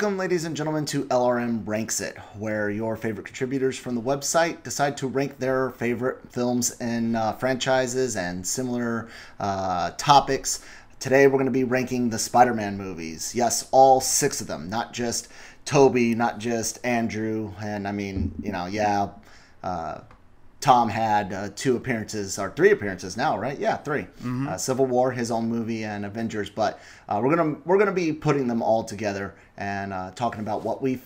Welcome, ladies and gentlemen, to LRM Ranks It, where your favorite contributors from the website decide to rank their favorite films and franchises and similar topics. Today, we're going to be ranking the Spider-Man movies. Yes, all 6 of them, not just Toby, not just Andrew, and I mean, you know, Tom had 2 appearances, or 3 appearances now, right? Yeah, 3. Civil War, his own movie, and Avengers. But we're gonna be putting them all together and talking about what we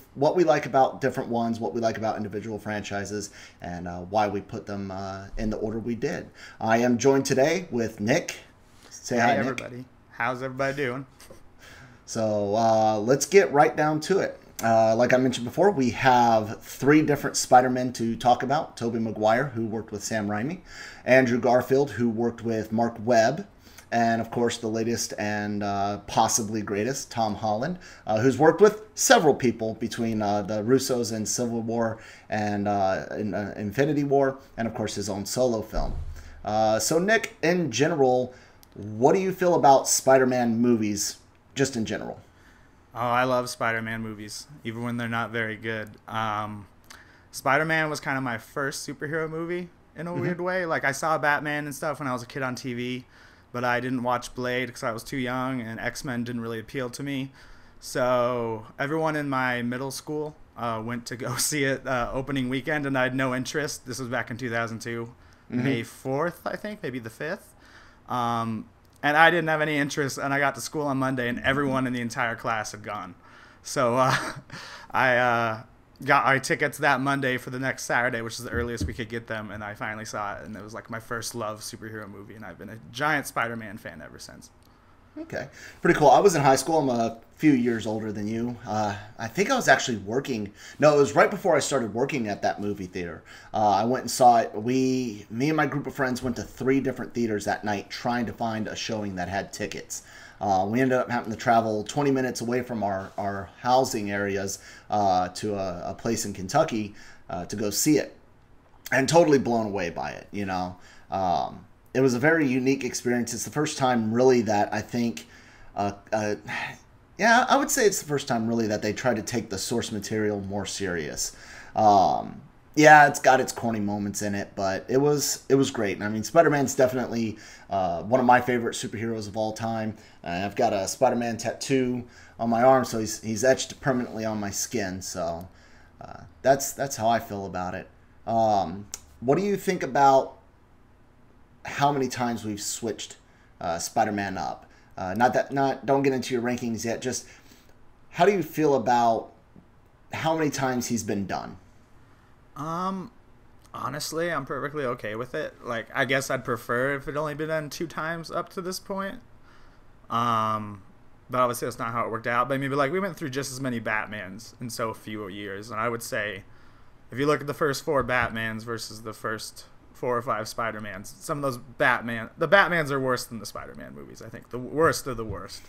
like about different ones, what we like about individual franchises, and why we put them in the order we did. I am joined today with Nick. Say hi, Hey Nick. everybody. How's everybody doing? So let's get right down to it. Like I mentioned before, we have 3 different Spider-Men to talk about. Tobey Maguire, who worked with Sam Raimi. Andrew Garfield, who worked with Mark Webb. And, of course, the latest and possibly greatest, Tom Holland, who's worked with several people between the Russos in Civil War and in Infinity War, and, of course, his own solo film. So, Nick, in general, what do you feel about Spider-Man movies, just in general? Oh, I love Spider-Man movies, even when they're not very good. Spider-Man was kind of my first superhero movie in a weird way. Like, I saw Batman and stuff when I was a kid on TV, but I didn't watch Blade because I was too young, and X-Men didn't really appeal to me. So everyone in my middle school went to go see it opening weekend, and I had no interest. This was back in 2002, May 4th, I think, maybe the 5th. And I didn't have any interest, and I got to school on Monday, and everyone in the entire class had gone. So I got our tickets that Monday for the next Saturday, which is the earliest we could get them, and I finally saw it, and it was like my first love superhero movie, and I've been a giant Spider-Man fan ever since. Okay, pretty cool. I was in high school. I'm a few years older than you. I think I was actually working. No, it was right before I started working at that movie theater. I went and saw it. Me and my group of friends went to 3 different theaters that night trying to find a showing that had tickets. We ended up having to travel 20 minutes away from our housing areas to a place in Kentucky to go see it. And totally blown away by it, you know. It was a very unique experience. It's the first time really that I think, yeah, I would say it's the first time really that they tried to take the source material more serious. Yeah, it's got its corny moments in it, but it was great. And I mean, Spider-Man's definitely one of my favorite superheroes of all time. I've got a Spider-Man tattoo on my arm, so he's etched permanently on my skin. So that's how I feel about it. What do you think about how many times we've switched Spider-Man up? Don't get into your rankings yet. Just how do you feel about how many times he's been done? Honestly, I'm perfectly okay with it. Like, I guess I'd prefer if it only been done 2 times up to this point. But obviously that's not how it worked out. But maybe like we went through just as many Batmans in so few years, and I would say if you look at the first 4 Batmans versus the first 4 or 5 Spider-Mans, some of those the Batmans are worse than the Spider-Man movies, I think. The worst of the worst.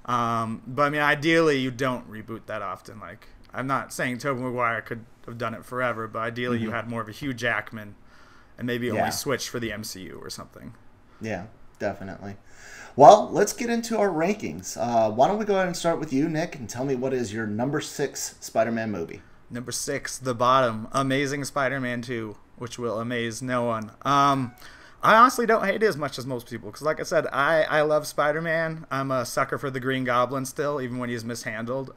But I mean, ideally, you don't reboot that often. Like, I'm not saying Tobey Maguire could have done it forever, but ideally you had more of a Hugh Jackman and maybe only switched for the MCU or something. Yeah, definitely. Well, let's get into our rankings. Why don't we go ahead and start with you, Nick, and tell me what is your number 6 Spider-Man movie? Number 6, the bottom, Amazing Spider-Man 2, which will amaze no one. I honestly don't hate it as much as most people, because like I said, I love Spider-Man. I'm a sucker for the Green Goblin still, even when he's mishandled.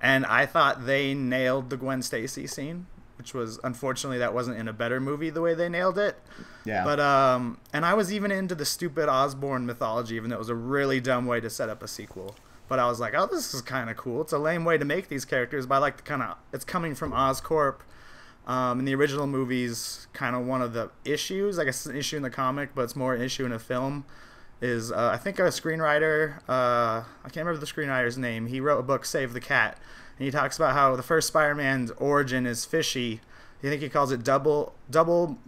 And I thought they nailed the Gwen Stacy scene, which was, unfortunately, that wasn't in a better movie the way they nailed it. Yeah. But, and I was even into the stupid Osborn mythology, even though it was a really dumb way to set up a sequel. But I was like, oh, this is kind of cool. It's a lame way to make these characters, but I like the kind of, it's coming from Oscorp. In the original movies, kind of one of the issues, I guess it's an issue in the comic, but it's more an issue in a film, is I think a screenwriter, I can't remember the screenwriter's name, he wrote a book, Save the Cat, and he talks about how the first Spider-Man's origin is fishy. I think he calls it double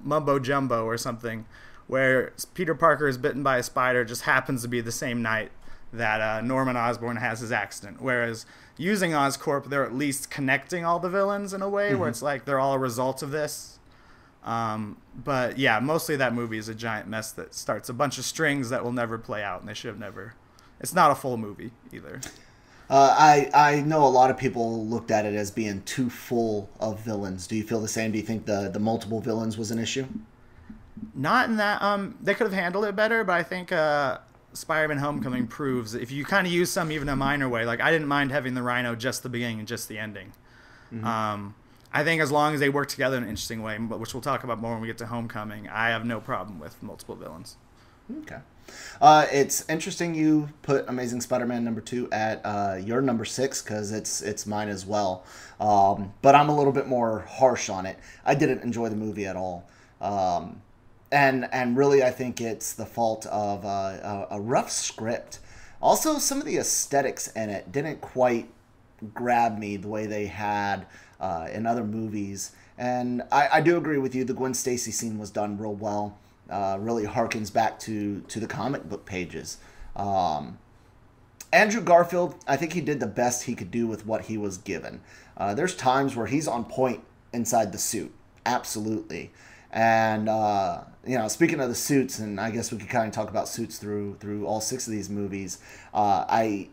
mumbo jumbo or something, where Peter Parker is bitten by a spider, just happens to be the same night that Norman Osborn has his accident. Whereas using Oscorp, they're at least connecting all the villains in a way where it's like they're all a result of this. But yeah, mostly that movie is a giant mess that starts a bunch of strings that will never play out, and they should have never. It's not a full movie either. I know a lot of people looked at it as being too full of villains. Do you feel the same? Do you think the multiple villains was an issue? Not in that they could have handled it better, but I think Spider-Man: Homecoming proves that if you kind of use some even a minor way, like I didn't mind having the Rhino just the beginning and just the ending. I think as long as they work together in an interesting way, which we'll talk about more when we get to Homecoming, I have no problem with multiple villains. Okay. It's interesting you put Amazing Spider-Man #2 at your number 6 because it's mine as well. But I'm a little bit more harsh on it. I didn't enjoy the movie at all. And really, I think it's the fault of a rough script. Also, some of the aesthetics in it didn't quite grab me the way they had in other movies. And I do agree with you. The Gwen Stacy scene was done real well. Really harkens back to the comic book pages. Andrew Garfield, I think he did the best he could do with what he was given. There's times where he's on point inside the suit. Absolutely. And, speaking of the suits, and I guess we could kind of talk about suits through all 6 of these movies, I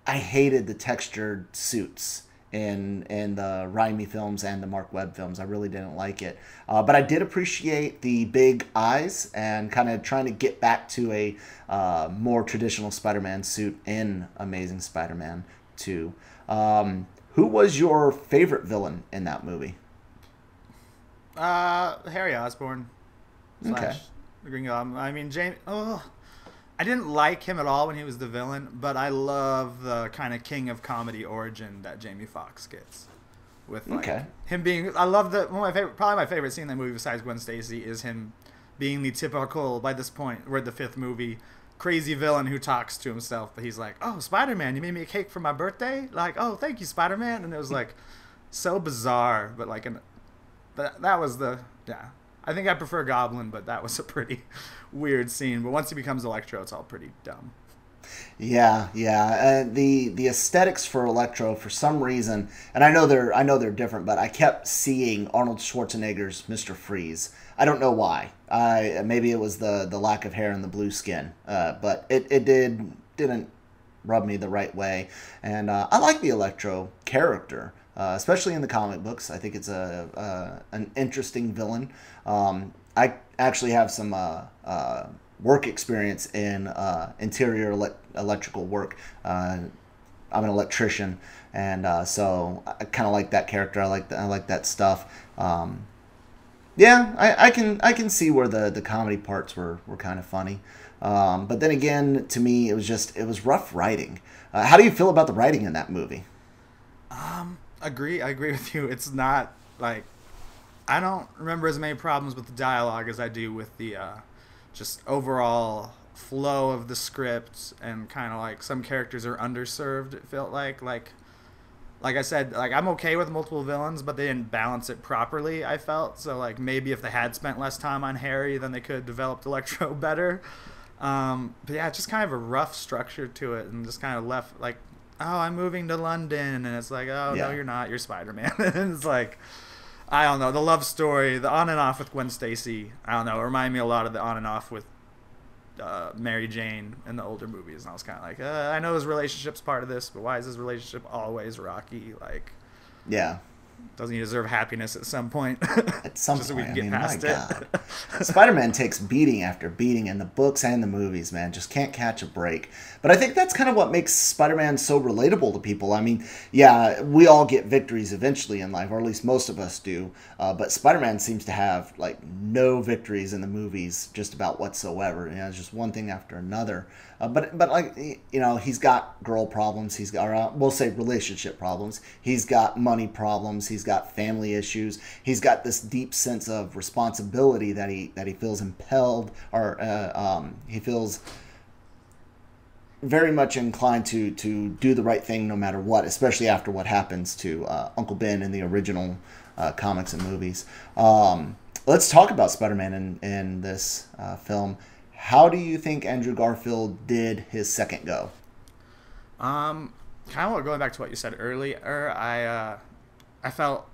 hated the textured suits in the Raimi films and the Mark Webb films. I really didn't like it. But I did appreciate the big eyes and kind of trying to get back to a more traditional Spider-Man suit in Amazing Spider-Man 2. Who was your favorite villain in that movie? Harry Osborn. Okay. The Green Goblin. I mean, James. Oh, I didn't like him at all when he was the villain, but I love the kind of king of comedy origin that Jamie Foxx gets. With him being, I love probably my favorite scene in that movie besides Gwen Stacy is him being the typical, by this point, we're at the 5th movie, crazy villain who talks to himself, but he's like, "Oh, Spider-Man, you made me a cake for my birthday? Like, oh, thank you, Spider-Man." And it was like so bizarre, but like that was I think I prefer Goblin, but that was a pretty weird scene. But once he becomes Electro, it's all pretty dumb. Yeah. The aesthetics for Electro, for some reason, and I know they're different, but I kept seeing Arnold Schwarzenegger's Mr. Freeze. I don't know why. Maybe it was the lack of hair and the blue skin, but it didn't rub me the right way. And I like the Electro character. Especially in the comic books. I think it's an interesting villain. I actually have some work experience in interior electrical work. I'm an electrician, and so I kind of like that character. I like that stuff. I can see where the comedy parts were kind of funny. But then again, to me, it was rough writing. How do you feel about the writing in that movie? I agree with you. It's not like I don't remember as many problems with the dialogue as I do with the just overall flow of the script, and kind of like some characters are underserved. It felt like I said, like I'm okay with multiple villains, but they didn't balance it properly. I felt so like maybe if they had spent less time on Harry, then they could have developed Electro better. But yeah, it's just kind of a rough structure to it, and just kind of left like, oh, I'm moving to London, and it's like, oh, no, you're not, you're Spider-Man. And it's like, I don't know, the love story, the on and off with Gwen Stacy, I don't know, it reminded me a lot of the on and off with Mary Jane in the older movies, and I was kind of like, I know his relationship's part of this, but why is his relationship always rocky? Like, yeah. Doesn't he deserve happiness at some point? At some Just point, so we can get past my God. Spider-Man takes beating after beating in the books and the movies, man. Just can't catch a break. But I think that's kind of what makes Spider-Man so relatable to people. I mean, yeah, we all get victories eventually in life, or at least most of us do. But Spider-Man seems to have, like, no victories in the movies just about whatsoever. You know, it's just one thing after another. But like, you know, he's got girl problems. He's got, we'll say relationship problems. He's got money problems. He's got family issues. He's got this deep sense of responsibility that he feels impelled, or he feels very much inclined to do the right thing no matter what, especially after what happens to Uncle Ben in the original comics and movies. Let's talk about Spider-Man in this film. How do you think Andrew Garfield did his second go? Kind of going back to what you said earlier, I felt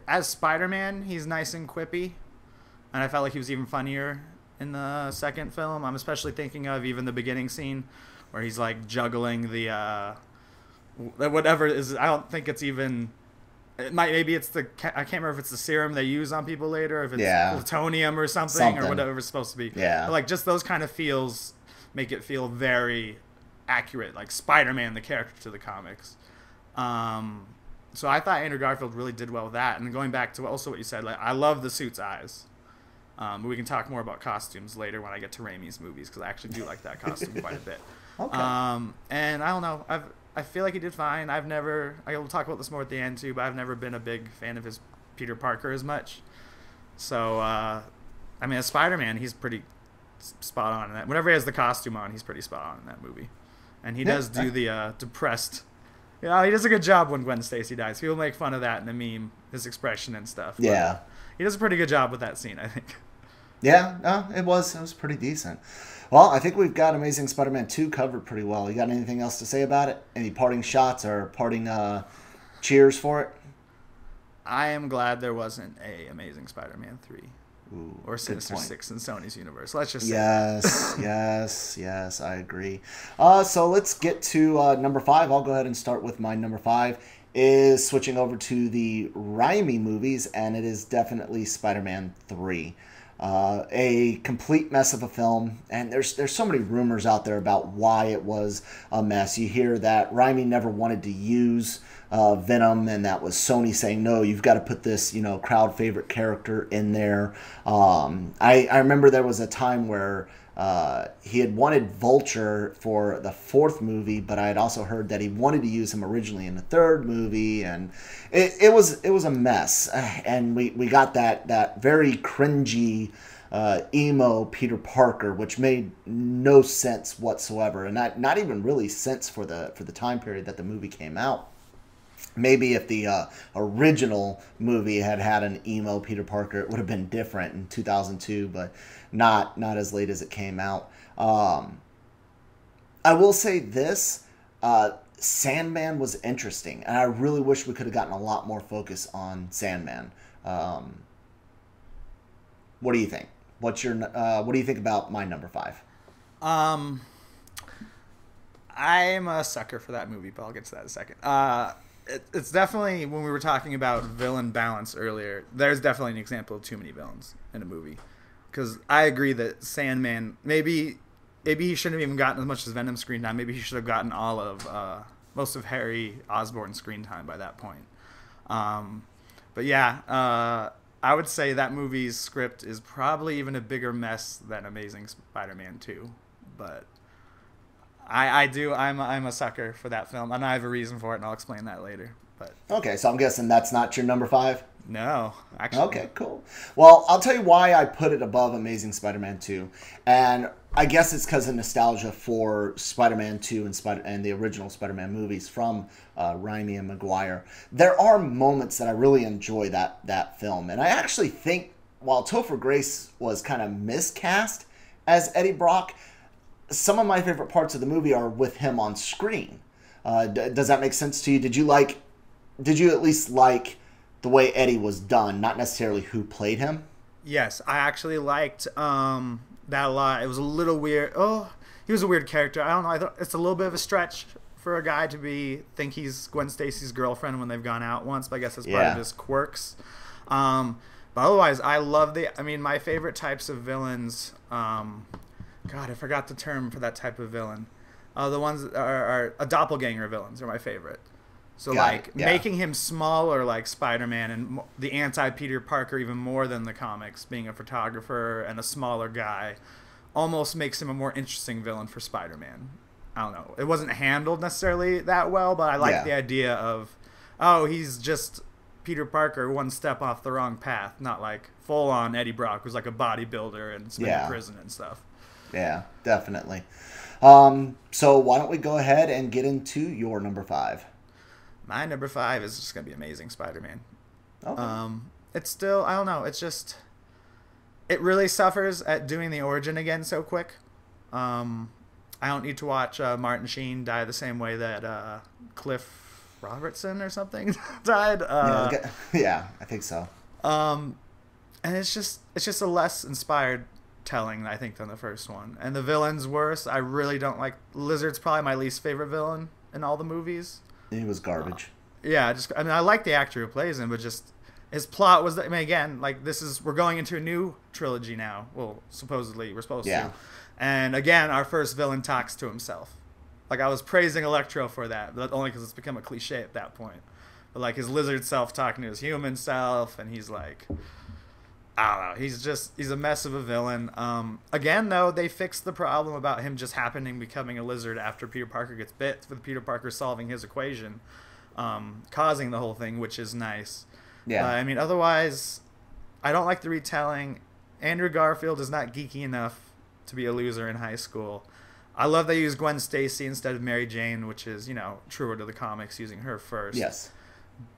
as Spider-Man, he's nice and quippy, and I felt like he was even funnier in the second film. I'm especially thinking of even the beginning scene where he's like juggling the whatever is. I don't think it's even. Maybe it's I can't remember if it's the serum they use on people later, if it's plutonium or something or whatever it's supposed to be. Yeah. But like just those kind of feels make it feel very accurate, like Spider-Man, the character to the comics. So I thought Andrew Garfield really did well with that. And going back to also what you said, like I love the suit's eyes. We can talk more about costumes later when I get to Raimi's movies because I actually do like that costume quite a bit. Okay. And I don't know. I feel like he did fine. I will talk about this more at the end too, but I've never been a big fan of his Peter Parker as much. So, I mean, as Spider-Man, he's pretty spot on in that. Whenever he has the costume on, he's pretty spot on in that movie. And he does do the depressed. Yeah, he does a good job when Gwen Stacy dies. People make fun of that in the meme, his expression and stuff. Yeah. He does a pretty good job with that scene, I think. Yeah, no, it was pretty decent. Well, I think we've got Amazing Spider-Man 2 covered pretty well. You got anything else to say about it? Any parting shots or parting cheers for it? I am glad there wasn't a Amazing Spider-Man 3. Ooh, or Sinister Six in Sony's universe. Let's just say. Yes, I agree. So let's get to number 5. I'll go ahead and start with my number 5. Is switching over to the Raimi movies, and it is definitely Spider-Man 3. A complete mess of a film, and there's so many rumors out there about why it was a mess. You hear that Raimi never wanted to use Venom, and that was Sony saying, no, you've got to put this, crowd favorite character in there. I remember there was a time where he had wanted Vulture for the 4th movie, but I had also heard that he wanted to use him originally in the 3rd movie, and it was a mess. And we got that very cringy emo Peter Parker, which made no sense whatsoever, and not even really sense for the time period that the movie came out. Maybe if the original movie had an emo Peter Parker, it would have been different in 2002, but not as late as it came out. I will say this, Sandman was interesting, and I really wish we could have gotten a lot more focus on Sandman. What do you think? What do you think about my number 5? I'm a sucker for that movie, but I'll get to that in a second. It's definitely, when we were talking about villain balance earlier, there's definitely an example of too many villains in a movie. Because I agree that Sandman, maybe he shouldn't have even gotten as much as Venom screen time. Maybe he should have gotten all of most of Harry Osborn's screen time by that point. But yeah, I would say that movie's script is probably even a bigger mess than Amazing Spider-Man 2. But I'm a sucker for that film, and I have a reason for it, and I'll explain that later. But okay, so I'm guessing that's not your number 5? No, actually. Okay, cool. Well, I'll tell you why I put it above Amazing Spider-Man 2, and I guess it's because of nostalgia for Spider-Man 2 and the original Spider-Man movies from Raimi and Maguire. There are moments that I really enjoy that film, and I actually think while Topher Grace was kind of miscast as Eddie Brock, some of my favorite parts of the movie are with him on screen. Does that make sense to you? Did you at least like the way Eddie was done, not necessarily who played him? Yes, I actually liked that a lot. It was a little weird. Oh, he was a weird character. I don't know. I thought it's a little bit of a stretch for a guy to think he's Gwen Stacy's girlfriend when they've gone out once, but I guess that's part of his quirks. But otherwise, I love my favorite types of villains. God, I forgot the term for that type of villain. The ones that are doppelganger villains are my favorite. So making him smaller like Spider-Man and the anti-Peter Parker even more than the comics, being a photographer and a smaller guy, almost makes him a more interesting villain for Spider-Man. I don't know. It wasn't handled necessarily that well, but I like the idea of, he's just Peter Parker one step off the wrong path, not like full-on Eddie Brock, who's like a bodybuilder and been in prison and stuff. Yeah, definitely. So why don't we go ahead and get into your number 5? My number 5 is just going to be Amazing Spider-Man. Okay. It's still, I don't know, it's just, it really suffers at doing the origin again so quick. I don't need to watch Martin Sheen die the same way that Cliff Robertson or something died. Yeah, I think so. And it's just a less inspired telling, I think, than the first one. And the villain's worse. I really don't like Lizard's probably my least favorite villain in all the movies. He was garbage. Yeah, I mean, I like the actor who plays him, but just his plot was. I mean, again, like we're going into a new trilogy now. Well, supposedly we're supposed to. And again, our first villain talks to himself. Like I was praising Electro for that, but only because it's become a cliche at that point. But like his lizard self talking to his human self, and he's like, I don't know. He's a mess of a villain. Again, though, they fixed the problem about him just becoming a lizard after Peter Parker gets bit, with Peter Parker solving his equation, causing the whole thing, which is nice. Yeah. I mean, otherwise, I don't like the retelling. Andrew Garfield is not geeky enough to be a loser in high school. I love they use Gwen Stacy instead of Mary Jane, which is, truer to the comics, using her first. Yes.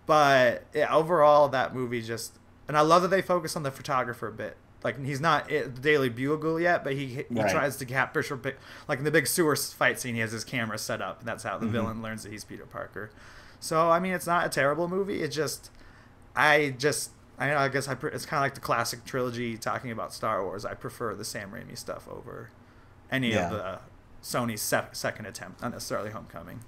But yeah, overall, that movie just... And I love that they focus on the photographer a bit. Like, he's not at the Daily Bugle yet, but he tries to capture... Like, in the big sewer fight scene, he has his camera set up, and that's how the villain learns that he's Peter Parker. So, I mean, it's not a terrible movie. It's just... I guess it's kind of like the classic trilogy talking about Star Wars. I prefer the Sam Raimi stuff over any of the Sony's second attempt, not necessarily Homecoming.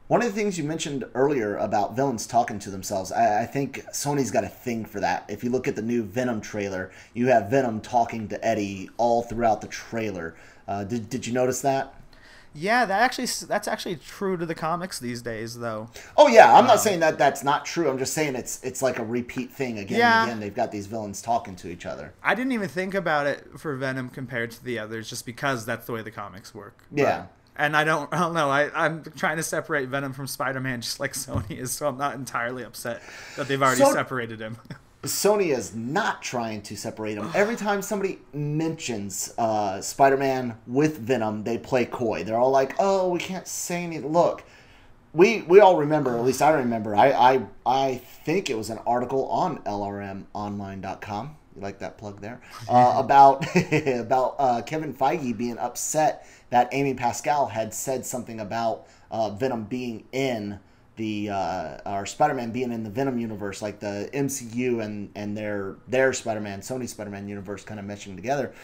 One of the things you mentioned earlier about villains talking to themselves, I think Sony's got a thing for that. If you look at the new Venom trailer, you have Venom talking to Eddie all throughout the trailer. Did you notice that? Yeah, that's actually true to the comics these days, though. Oh yeah, I'm not saying that that's not true. I'm just saying it's like a repeat thing again and again. They've got these villains talking to each other. I didn't even think about it for Venom compared to the others, just because that's the way the comics work. Yeah. And I don't know. I'm trying to separate Venom from Spider-Man just like Sony is, so I'm not entirely upset that they've already separated him. Sony is not trying to separate them. Every time somebody mentions Spider-Man with Venom, they play coy. They're all like, "Oh, we can't say anything." Look, we all remember. At least I remember. I think it was an article on LRMonline.com. You like that plug there? About Kevin Feige being upset that Amy Pascal had said something about Venom being in or Spider-Man being in the Venom universe, like the MCU and their Spider-Man, Sony Spider-Man universe kind of meshing together,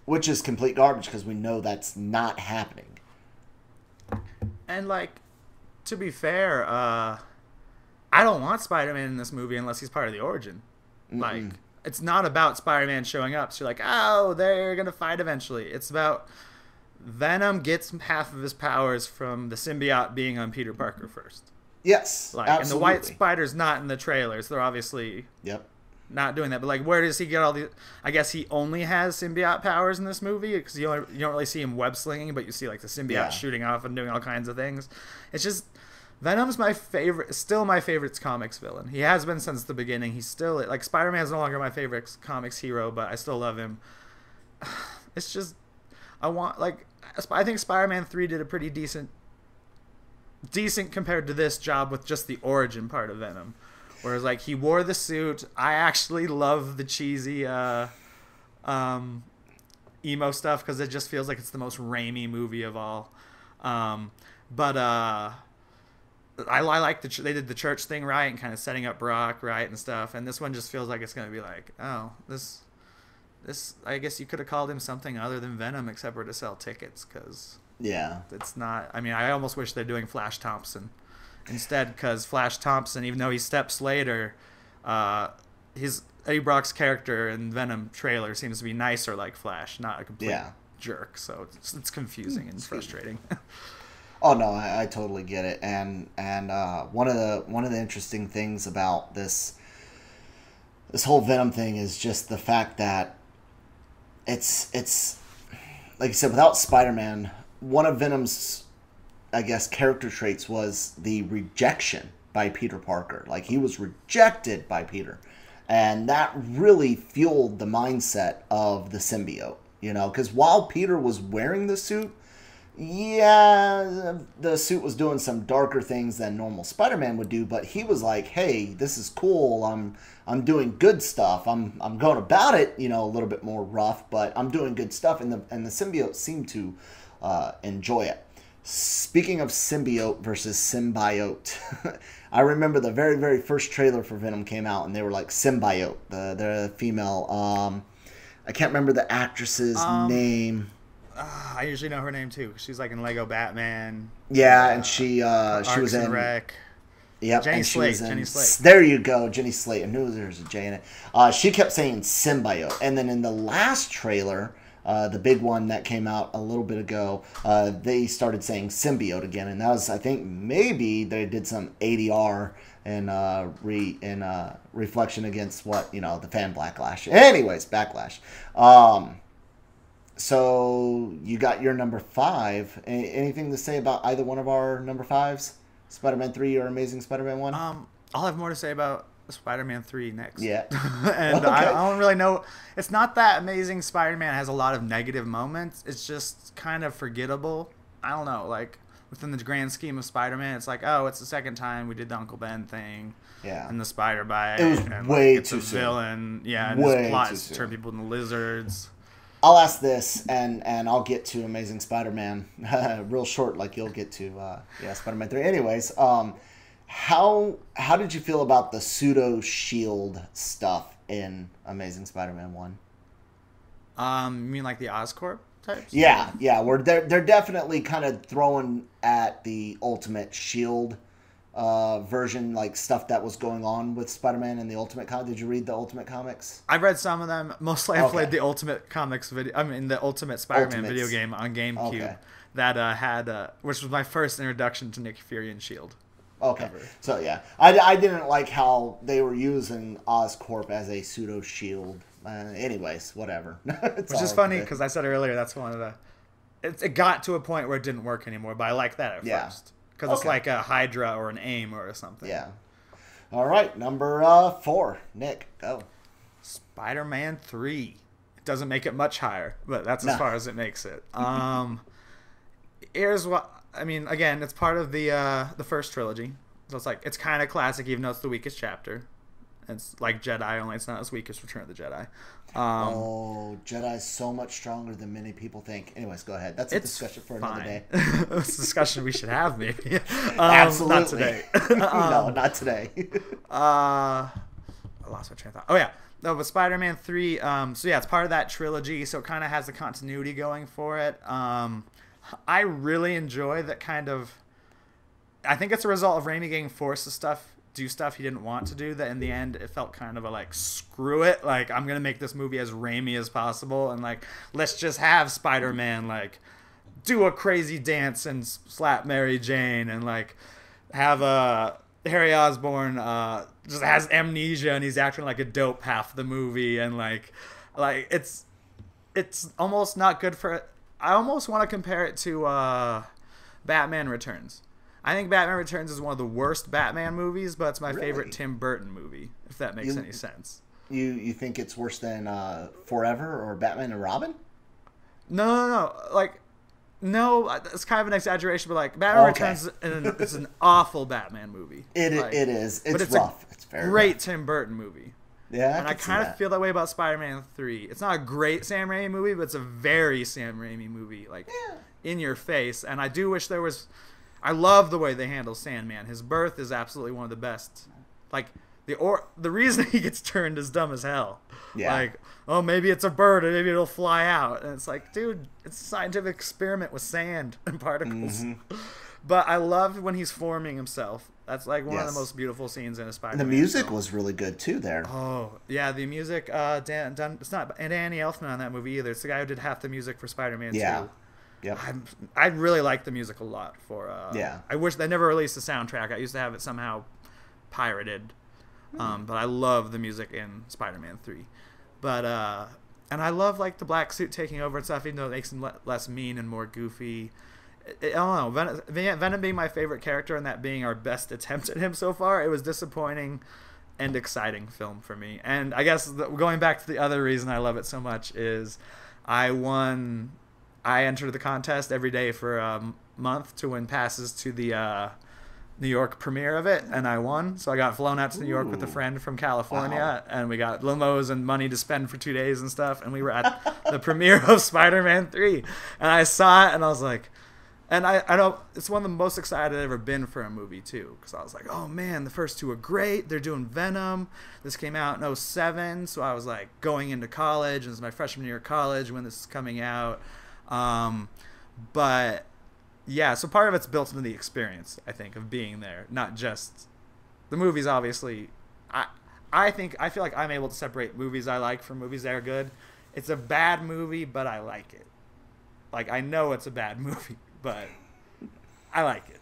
which is complete garbage because we know that's not happening. And like, to be fair, I don't want Spider-Man in this movie unless he's part of the origin. Like, it's not about Spider-Man showing up. So you're like, oh, they're gonna fight eventually. It's about Venom gets half of his powers from the symbiote being on Peter Parker first. Yes, like, absolutely. And the White Spider's not in the trailers. They're obviously not doing that. But like, where does he get all the? I guess he only has symbiote powers in this movie because you don't really see him web slinging, but you see like the symbiote shooting off and doing all kinds of things. It's just Venom's my favorite, still my favorite comics villain. He has been since the beginning. He's still like Spider-Man's no longer my favorite comics hero, but I still love him. It's just I think Spider-Man 3 did a pretty decent compared to this job with just the origin part of Venom. Whereas like he wore the suit. I actually love the cheesy emo stuff because it just feels like it's the most Raimi movie of all. But I like they did the church thing right and kind of setting up Brock right and stuff. And this one just feels like it's going to be like, oh, this I guess you could have called him something other than Venom except for to sell tickets because it's not. I mean, I almost wish they're doing Flash Thompson instead because Flash Thompson, even though he steps later, his Eddie Brock's character in Venom trailer seems to be nicer like Flash, not a complete jerk. So it's confusing and frustrating. Oh no, I totally get it. And one of the interesting things about this whole Venom thing is just the fact that it's like you said, without Spider-Man, one of Venom's, I guess, character traits was the rejection by Peter Parker. Like, he was rejected by Peter. And that really fueled the mindset of the symbiote, because while Peter was wearing the suit, the suit was doing some darker things than normal Spider-Man would do, but he was like, hey, this is cool. I'm doing good stuff. I'm going about it, a little bit more rough, but I'm doing good stuff, and the symbiote seemed to enjoy it. Speaking of symbiote versus symbiote, I remember the very, very first trailer for Venom came out, and they were like symbiote, the female. I can't remember the actress's name. I usually know her name too. She's like in Lego Batman. Yeah, and she Parks was in and Rec. Yep, Jenny and she Slate. was in, Jenny Slate. There you go, Jenny Slate. I knew there was a J in it. She kept saying symbiote, and then in the last trailer, the big one that came out a little bit ago, they started saying symbiote again, and that was, I think, maybe they did some ADR and reflection against what the fan backlash. Anyways, backlash. So you got your number 5. Anything to say about either one of our number 5s? Spider-Man 3 or Amazing Spider-Man 1? I'll have more to say about Spider-Man 3 next. Yeah. And okay. I don't really know. It's not that Amazing Spider-Man has a lot of negative moments. It's just kind of forgettable. I don't know. Like, within the grand scheme of Spider-Man, it's like, oh, it's the second time we did the Uncle Ben thing. Yeah. And the spider bite. It was and way it's too a soon. Villain. Yeah, and Way his plot too is to soon. turn people into lizards. I'll ask this, and I'll get to Amazing Spider-Man real short, like you'll get to Spider-Man 3. Anyways, how did you feel about the pseudo shield stuff in Amazing Spider-Man 1? You mean like the Oscorp types? Yeah, where they're definitely kind of throwing at the Ultimate Shield version, like stuff that was going on with Spider-Man in the Ultimate comic. Did you read the Ultimate comics? I've read some of them. Mostly I played the Ultimate Comics video. I mean, the Ultimate Spider-Man video game on GameCube that had, which was my first introduction to Nick Fury and Shield. Okay, so yeah, I didn't like how they were using Oscorp as a pseudo shield. Anyways, whatever. Which is funny because I said earlier that's one of the. It got to a point where it didn't work anymore, but I like that at first because it's like a Hydra or an AIM or something. Yeah. All right, number 4, Nick, go. Spider-Man 3. It doesn't make it much higher, but that's as far as it makes it. Here's what. I mean, again, it's part of the first trilogy, so it's like it's kind of classic, even though it's the weakest chapter. It's like Jedi, only it's not as weak as Return of the Jedi. Jedi's so much stronger than many people think. Anyways, go ahead. That's a discussion for another day. It's a discussion we should have, maybe. Absolutely. Not today. No, not today. I lost my train of thought. Oh, yeah. No, but Spider-Man 3, so yeah, it's part of that trilogy, so it kind of has the continuity going for it. I really enjoy that kind of. I think it's a result of Raimi getting forced to do stuff he didn't want to do. That in the end, it felt kind of a like screw it. Like I'm gonna make this movie as Raimi as possible, and like let's just have Spider-Man like do a crazy dance and slap Mary Jane, and like have Harry Osborn just has amnesia and he's acting like a dope half the movie, and like it's almost not good for. I almost want to compare it to Batman Returns. I think Batman Returns is one of the worst Batman movies, but it's my favorite Tim Burton movie, if that makes any sense. You think it's worse than Forever or Batman and Robin? No. Like, no, it's kind of an exaggeration, but like Batman Returns is an awful Batman movie. It is. It's rough. It's very great rough. Tim Burton movie. Yeah, and I kind of feel that way about Spider-Man 3. It's not a great Sam Raimi movie, but it's a very Sam Raimi movie, like in your face. And I do wish there was. I love the way they handle Sandman. His birth is absolutely one of the best. Like the reason he gets turned is dumb as hell. Yeah. Like, oh, maybe it's a bird, or maybe it'll fly out, and it's like, dude, it's a scientific experiment with sand and particles. Mm-hmm. But I love when he's forming himself. That's like one of the most beautiful scenes in a Spider-Man. And the music was really good too there. Oh yeah, the music. It's not Danny Elfman on that movie either. It's the guy who did half the music for Spider-Man 2. Yep. I really like the music a lot. I wish they never released the soundtrack. I used to have it somehow pirated. But I love the music in Spider-Man 3. But and I love like the black suit taking over and stuff, even though it makes him less mean and more goofy. I don't know. Venom being my favorite character and that being our best attempt at him so far, it was disappointing and exciting film for me. And I guess going back to the other reason I love it so much is I entered the contest every day for a month to win passes to the New York premiere of it, and I won. So I got flown out to New York with a friend from California, and we got limos and money to spend for 2 days and stuff, and we were at the premiere of Spider-Man 3. And I saw it, and I was like... And I know it's one of the most excited I've ever been for a movie, too. Because I was like, oh, man, the first two are great. They're doing Venom. This came out in 2007, so I was like going into college. This is my freshman year of college when this is coming out. But yeah, so part of it's built into the experience, I think, of being there, not just the movies. Obviously, I feel like I'm able to separate movies I like from movies that are good. It's a bad movie, but I like it. Like, I know it's a bad movie, but I like it.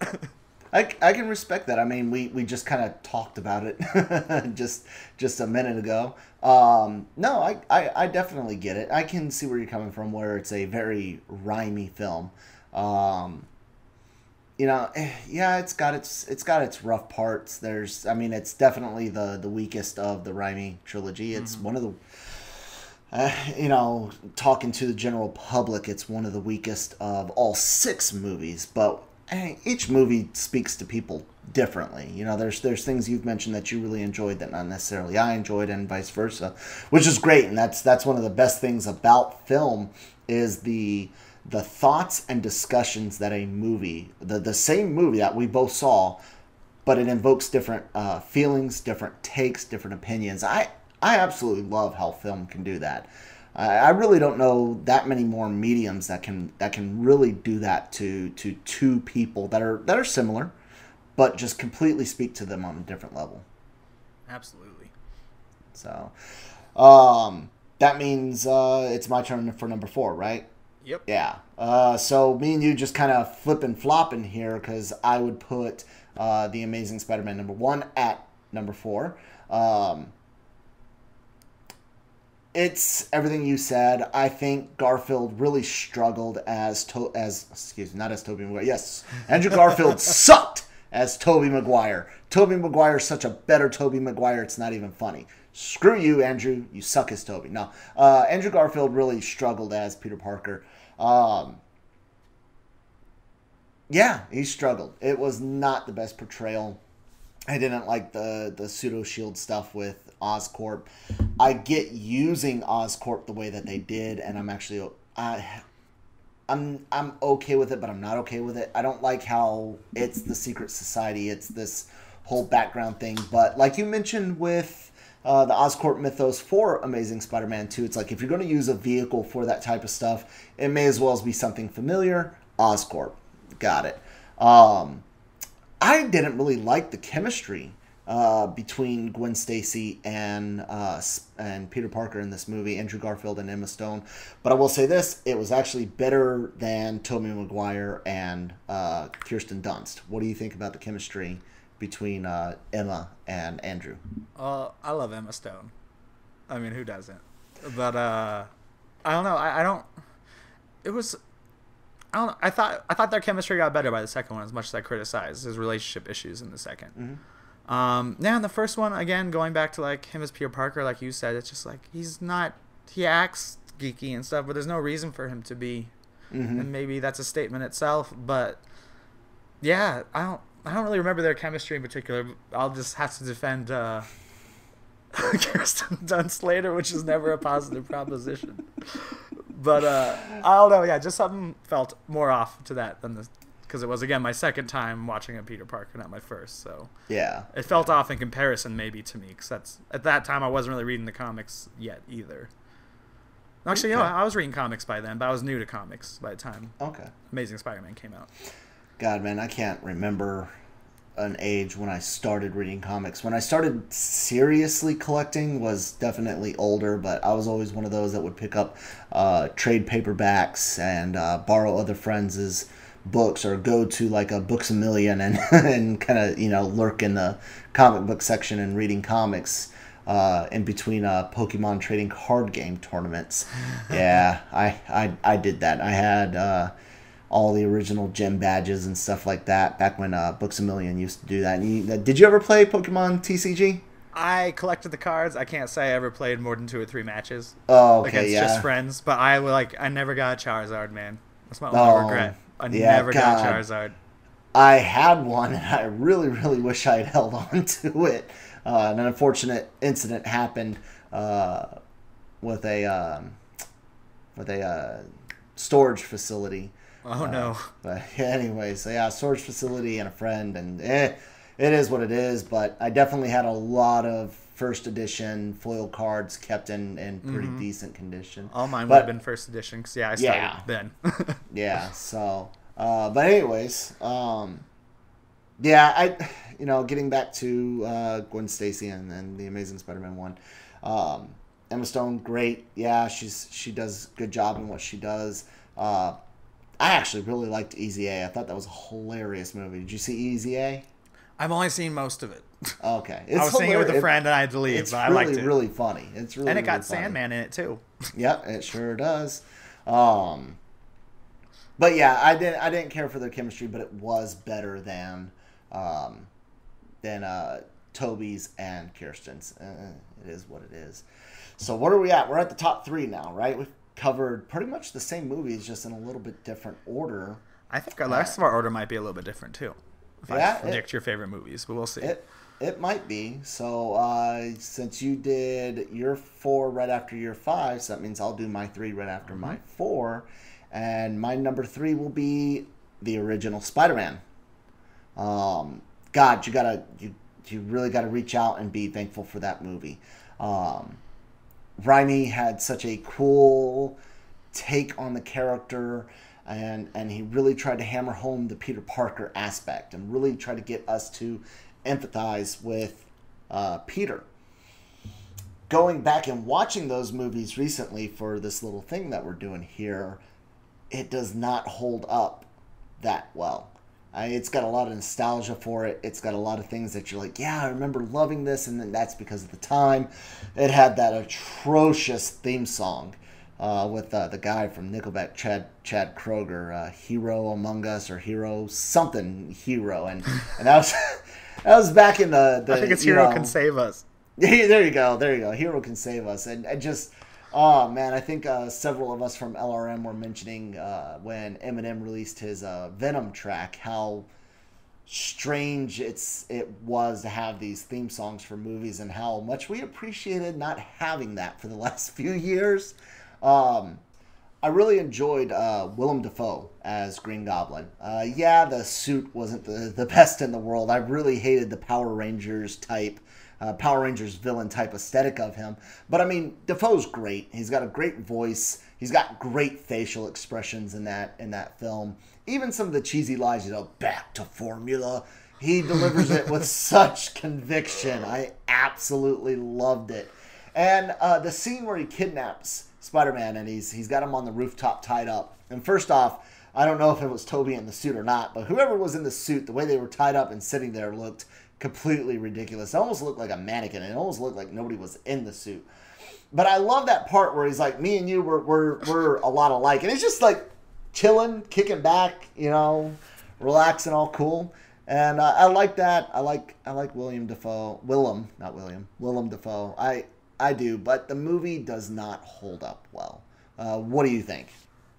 I can respect that. I mean, we just kind of talked about it just a minute ago. No, I definitely get it. I can see where you're coming from, where it's a very rhymey film. Yeah, it's got its rough parts. It's definitely the weakest of the Raimi trilogy. It's one of the, talking to the general public, it's one of the weakest of all 6 movies. But each movie speaks to people differently. There's things you've mentioned that you really enjoyed that not necessarily I enjoyed, and vice versa, which is great. And that's one of the best things about film is the thoughts and discussions that a movie, the same movie that we both saw, but it invokes different feelings, different takes, different opinions. I absolutely love how film can do that. I really don't know that many more mediums that can really do that to 2 people that are similar, but just completely speak to them on a different level. Absolutely. So, that means it's my turn for number 4, right? Yep. Yeah. So me and you just kind of flipping flopping here, because I would put The Amazing Spider-Man number 1 at number 4. It's everything you said. I think Garfield really struggled not as Tobey Maguire. Yes, Andrew Garfield sucked as Tobey Maguire. Tobey Maguire is such a better Tobey Maguire, it's not even funny. Screw you, Andrew. You suck as Tobey. No, Andrew Garfield really struggled as Peter Parker. Yeah, he struggled. It was not the best portrayal. I didn't like the pseudo-shield stuff with Oscorp. I get using Oscorp the way that they did, and I'm actually I'm okay with it, but I'm not okay with it. I don't like how it's the secret society. It's this whole background thing. But like you mentioned with the Oscorp mythos for Amazing Spider-Man 2, it's like if you're going to use a vehicle for that type of stuff, it may as well as be something familiar. Oscorp. Got it. I didn't really like the chemistry between Gwen Stacy and Peter Parker in this movie, Andrew Garfield and Emma Stone. But I will say this, it was actually better than Tobey Maguire and Kirsten Dunst. What do you think about the chemistry between Emma and Andrew? I love Emma Stone. I mean, who doesn't? But I don't know. I don't. It was. I don't know. I thought their chemistry got better by the second one, as much as I criticized his relationship issues in the second. Mm-hmm. In the first one, again, going back to like him as Peter Parker, like you said, it's just like he acts geeky and stuff, but there's no reason for him to be. Mm-hmm. And maybe that's a statement itself, but yeah, I don't really remember their chemistry in particular. I'll just have to defend Kirsten Dunst later, which is never a positive proposition. But I don't know. Yeah, just something felt more off to that than because it was, again, my second time watching a Peter Parker, not my first. So yeah, it felt off in comparison maybe to me, because at that time I wasn't really reading the comics yet either. Actually, okay. I was reading comics by then, but I was new to comics by the time Amazing Spider-Man came out. God, man, I can't remember an age when I started reading comics. When I started seriously collecting was definitely older, but I was always one of those that would pick up trade paperbacks and borrow other friends' books, or go to like a Books A Million and and kind of lurk in the comic book section and reading comics in between Pokemon trading card game tournaments. Yeah, I did that. I had all the original gem badges and stuff like that back when Books A Million used to do that. And did you ever play Pokemon TCG? I collected the cards. I can't say I ever played more than 2 or 3 matches. Oh, okay, against yeah. just friends. But I never got a Charizard, man. That's my only regret. I never got Charizard. I had one, and I really, really wish I had held on to it. An unfortunate incident happened with a storage facility. Oh, no. But anyway, so yeah, storage facility and a friend, and it is what it is. But I definitely had a lot of first edition foil cards kept in pretty decent condition. All mine would have been first edition because I started then. Yeah. So, but anyways, yeah, getting back to Gwen Stacy and the Amazing Spider-Man 1. Emma Stone, great. Yeah, she does a good job in what she does. I actually really liked Easy A. I thought that was a hilarious movie. Did you see Easy A? I've only seen most of it. Okay. I was seeing it with a friend and I had to leave, but I liked it. It's really funny. It's really, and it got really funny. Sandman in it too. Yep, it sure does. But yeah, I didn't care for their chemistry, but it was better than Toby's and Kirsten's. It is what it is. So what are we at? We're at the top 3 now, right? We've covered pretty much the same movies, just in a little bit different order. I think the rest of our order might be a little bit different too. If I predict your favorite movies, but we'll see. It might be. So since you did your 4 right after your 5, so that means I'll do my 3 right after my 4. And my number 3 will be the original Spider-Man. God, you really gotta reach out and be thankful for that movie. Raimi had such a cool take on the character, and he really tried to hammer home the Peter Parker aspect and really try to get us to empathize with Peter. Going back and watching those movies recently for this little thing that we're doing here, it does not hold up that well. It's got a lot of nostalgia for it. It's got a lot of things that you're like, yeah, I remember loving this, and then that's because of the time. It had that atrocious theme song with the guy from Nickelback, Chad Kroeger, Hero Among Us or Hero something Hero, and that was that was back in the I think it's Hero Can Save Us. Yeah, there you go, Hero Can Save Us, and just. Oh, man, I think several of us from LRM were mentioning when Eminem released his Venom track, how strange it was to have these theme songs for movies and how much we appreciated not having that for the last few years. I really enjoyed Willem Dafoe as Green Goblin. Yeah, the suit wasn't the best in the world. I really hated the Power Rangers villain type aesthetic of him. But I mean, Defoe's great. He's got a great voice. He's got great facial expressions in that film. Even some of the cheesy lines, back to formula. He delivers it with such conviction. I absolutely loved it. And the scene where he kidnaps Spider-Man and he's got him on the rooftop tied up. And first off, I don't know if it was Toby in the suit or not, but whoever was in the suit, the way they were tied up and sitting there looked completely ridiculous. It almost looked like a mannequin. It almost looked like nobody was in the suit. But I love that part where he's like, me and you, we're a lot alike. And it's just like chilling, kicking back, relaxing, all cool. And I like that. I like Willem Dafoe. I do. But the movie does not hold up well. What do you think?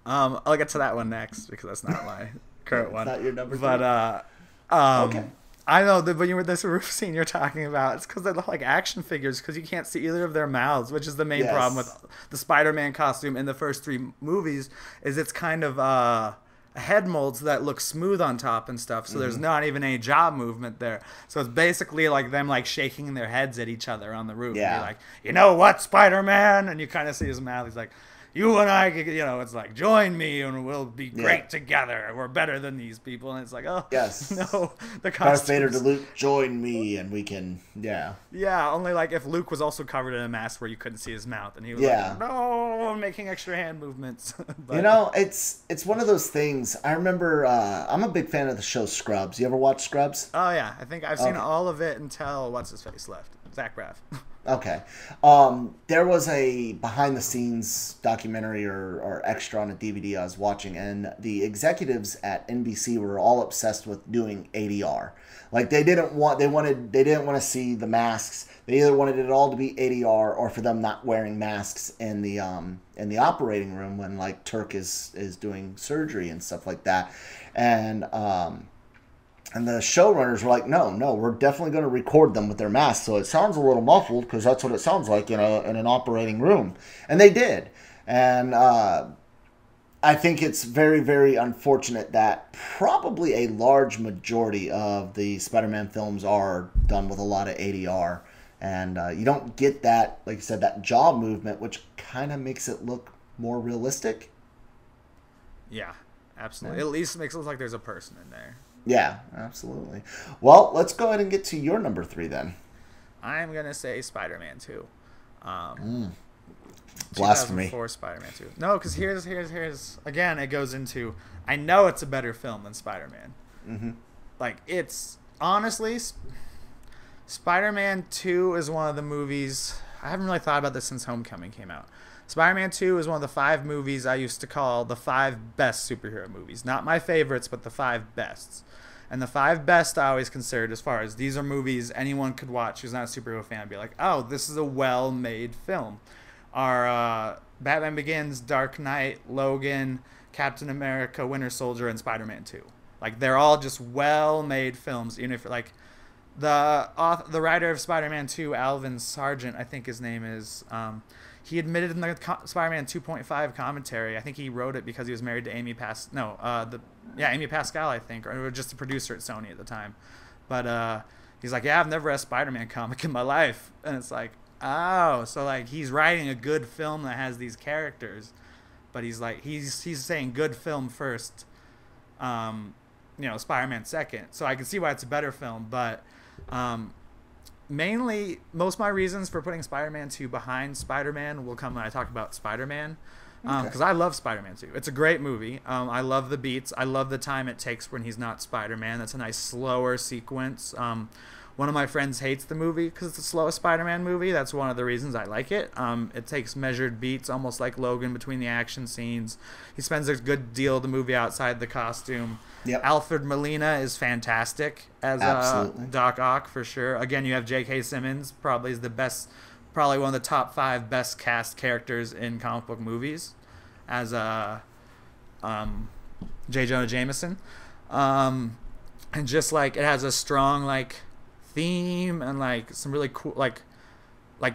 I'll get to that one next because that's not my current one. Not your number. But okay. I know, but when you were this roof scene you're talking about, it's because they look like action figures because you can't see either of their mouths, which is the main problem with the Spider-Man costume in the first 3 movies, is it's kind of head molds that look smooth on top and stuff, so there's not even any jaw movement there. So it's basically like them like shaking their heads at each other on the roof. Yeah. And you're like, you know what, Spider-Man? And you kind of see his mouth. He's like, you and I, it's like, join me and we'll be great together. We're better than these people. And it's like, oh, yes. No. The Darth Vader to Luke, join me and we can, Yeah, only like if Luke was also covered in a mask where you couldn't see his mouth. And he was like, no, I'm making extra hand movements. But, it's one of those things. I remember, I'm a big fan of the show Scrubs. You ever watch Scrubs? Oh, yeah. I think I've seen all of it until, what's-his-face left? Zach Braff. Okay. There was a behind-the-scenes documentary or extra on a DVD I was watching, and the executives at NBC were all obsessed with doing ADR. Like they didn't want to see the masks. They either wanted it all to be ADR or for them not wearing masks in the operating room when like Turk is doing surgery and stuff like that, And the showrunners were like, no, we're definitely going to record them with their masks. So it sounds a little muffled because that's what it sounds like in an operating room. And they did. And I think it's very, very unfortunate that probably a large majority of the Spider-Man films are done with a lot of ADR. And you don't get that, like you said, that jaw movement, which kind of makes it look more realistic. Yeah, absolutely. At least it makes it look like there's a person in there. Yeah, absolutely. Well, let's go ahead and get to your number 3 then. I'm going to say Spider-Man 2. Blasphemy. 2004 Spider-Man 2. No, because here's again, it goes into, I know it's a better film than Spider-Man. Mm-hmm. Like, it's, honestly, Spider-Man 2 is one of the movies, I haven't really thought about this since Homecoming came out. Spider-Man 2 is one of the 5 movies I used to call the 5 best superhero movies. Not my favorites, but the 5 bests. And the 5 best I always considered, as far as these are movies anyone could watch who's not a superhero fan and be like, oh, this is a well-made film, are Batman Begins, Dark Knight, Logan, Captain America, Winter Soldier, and Spider-Man 2. Like, they're all just well-made films, even if, like, the writer of Spider-Man 2, Alvin Sargent, I think his name is, he admitted in the Spider-Man 2.5 commentary, I think he wrote it because he was married to Amy Pascal, I think, or just a producer at Sony at the time. But he's like, yeah, I've never read a Spider-Man comic in my life. And it's like, oh, so like he's writing a good film that has these characters, but he's like, he's saying good film first, Spider-Man second. So I can see why it's a better film, but mainly, most of my reasons for putting Spider-Man 2 behind Spider-Man will come when I talk about Spider-Man. Because I love Spider-Man 2. It's a great movie. I love the beats. I love the time it takes when he's not Spider-Man. That's a nice, slower sequence. One of my friends hates the movie because it's the slowest Spider-Man movie. That's one of the reasons I like it. It takes measured beats, almost like Logan, between the action scenes. He spends a good deal of the movie outside the costume. Yep. Alfred Molina is fantastic as Doc Ock, for sure. Again, you have J.K. Simmons, probably one of the top 5 best cast characters in comic book movies, as J. Jonah Jameson. And just like, it has a strong like theme and like some really cool like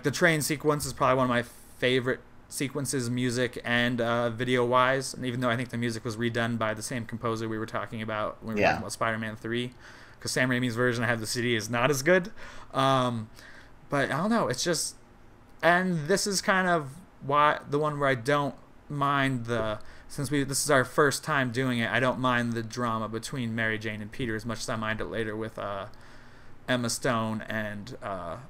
the train sequence is probably one of my favorite sequences, music and video wise. And even though I think the music was redone by the same composer we were talking about when we were talking about Spider-Man 3, because Sam Raimi's version I have the CD is not as good. But I don't know, it's just, and this is kind of why the one where I don't mind this is our first time doing it, I don't mind the drama between Mary Jane and Peter as much as I mind it later with Emma Stone and other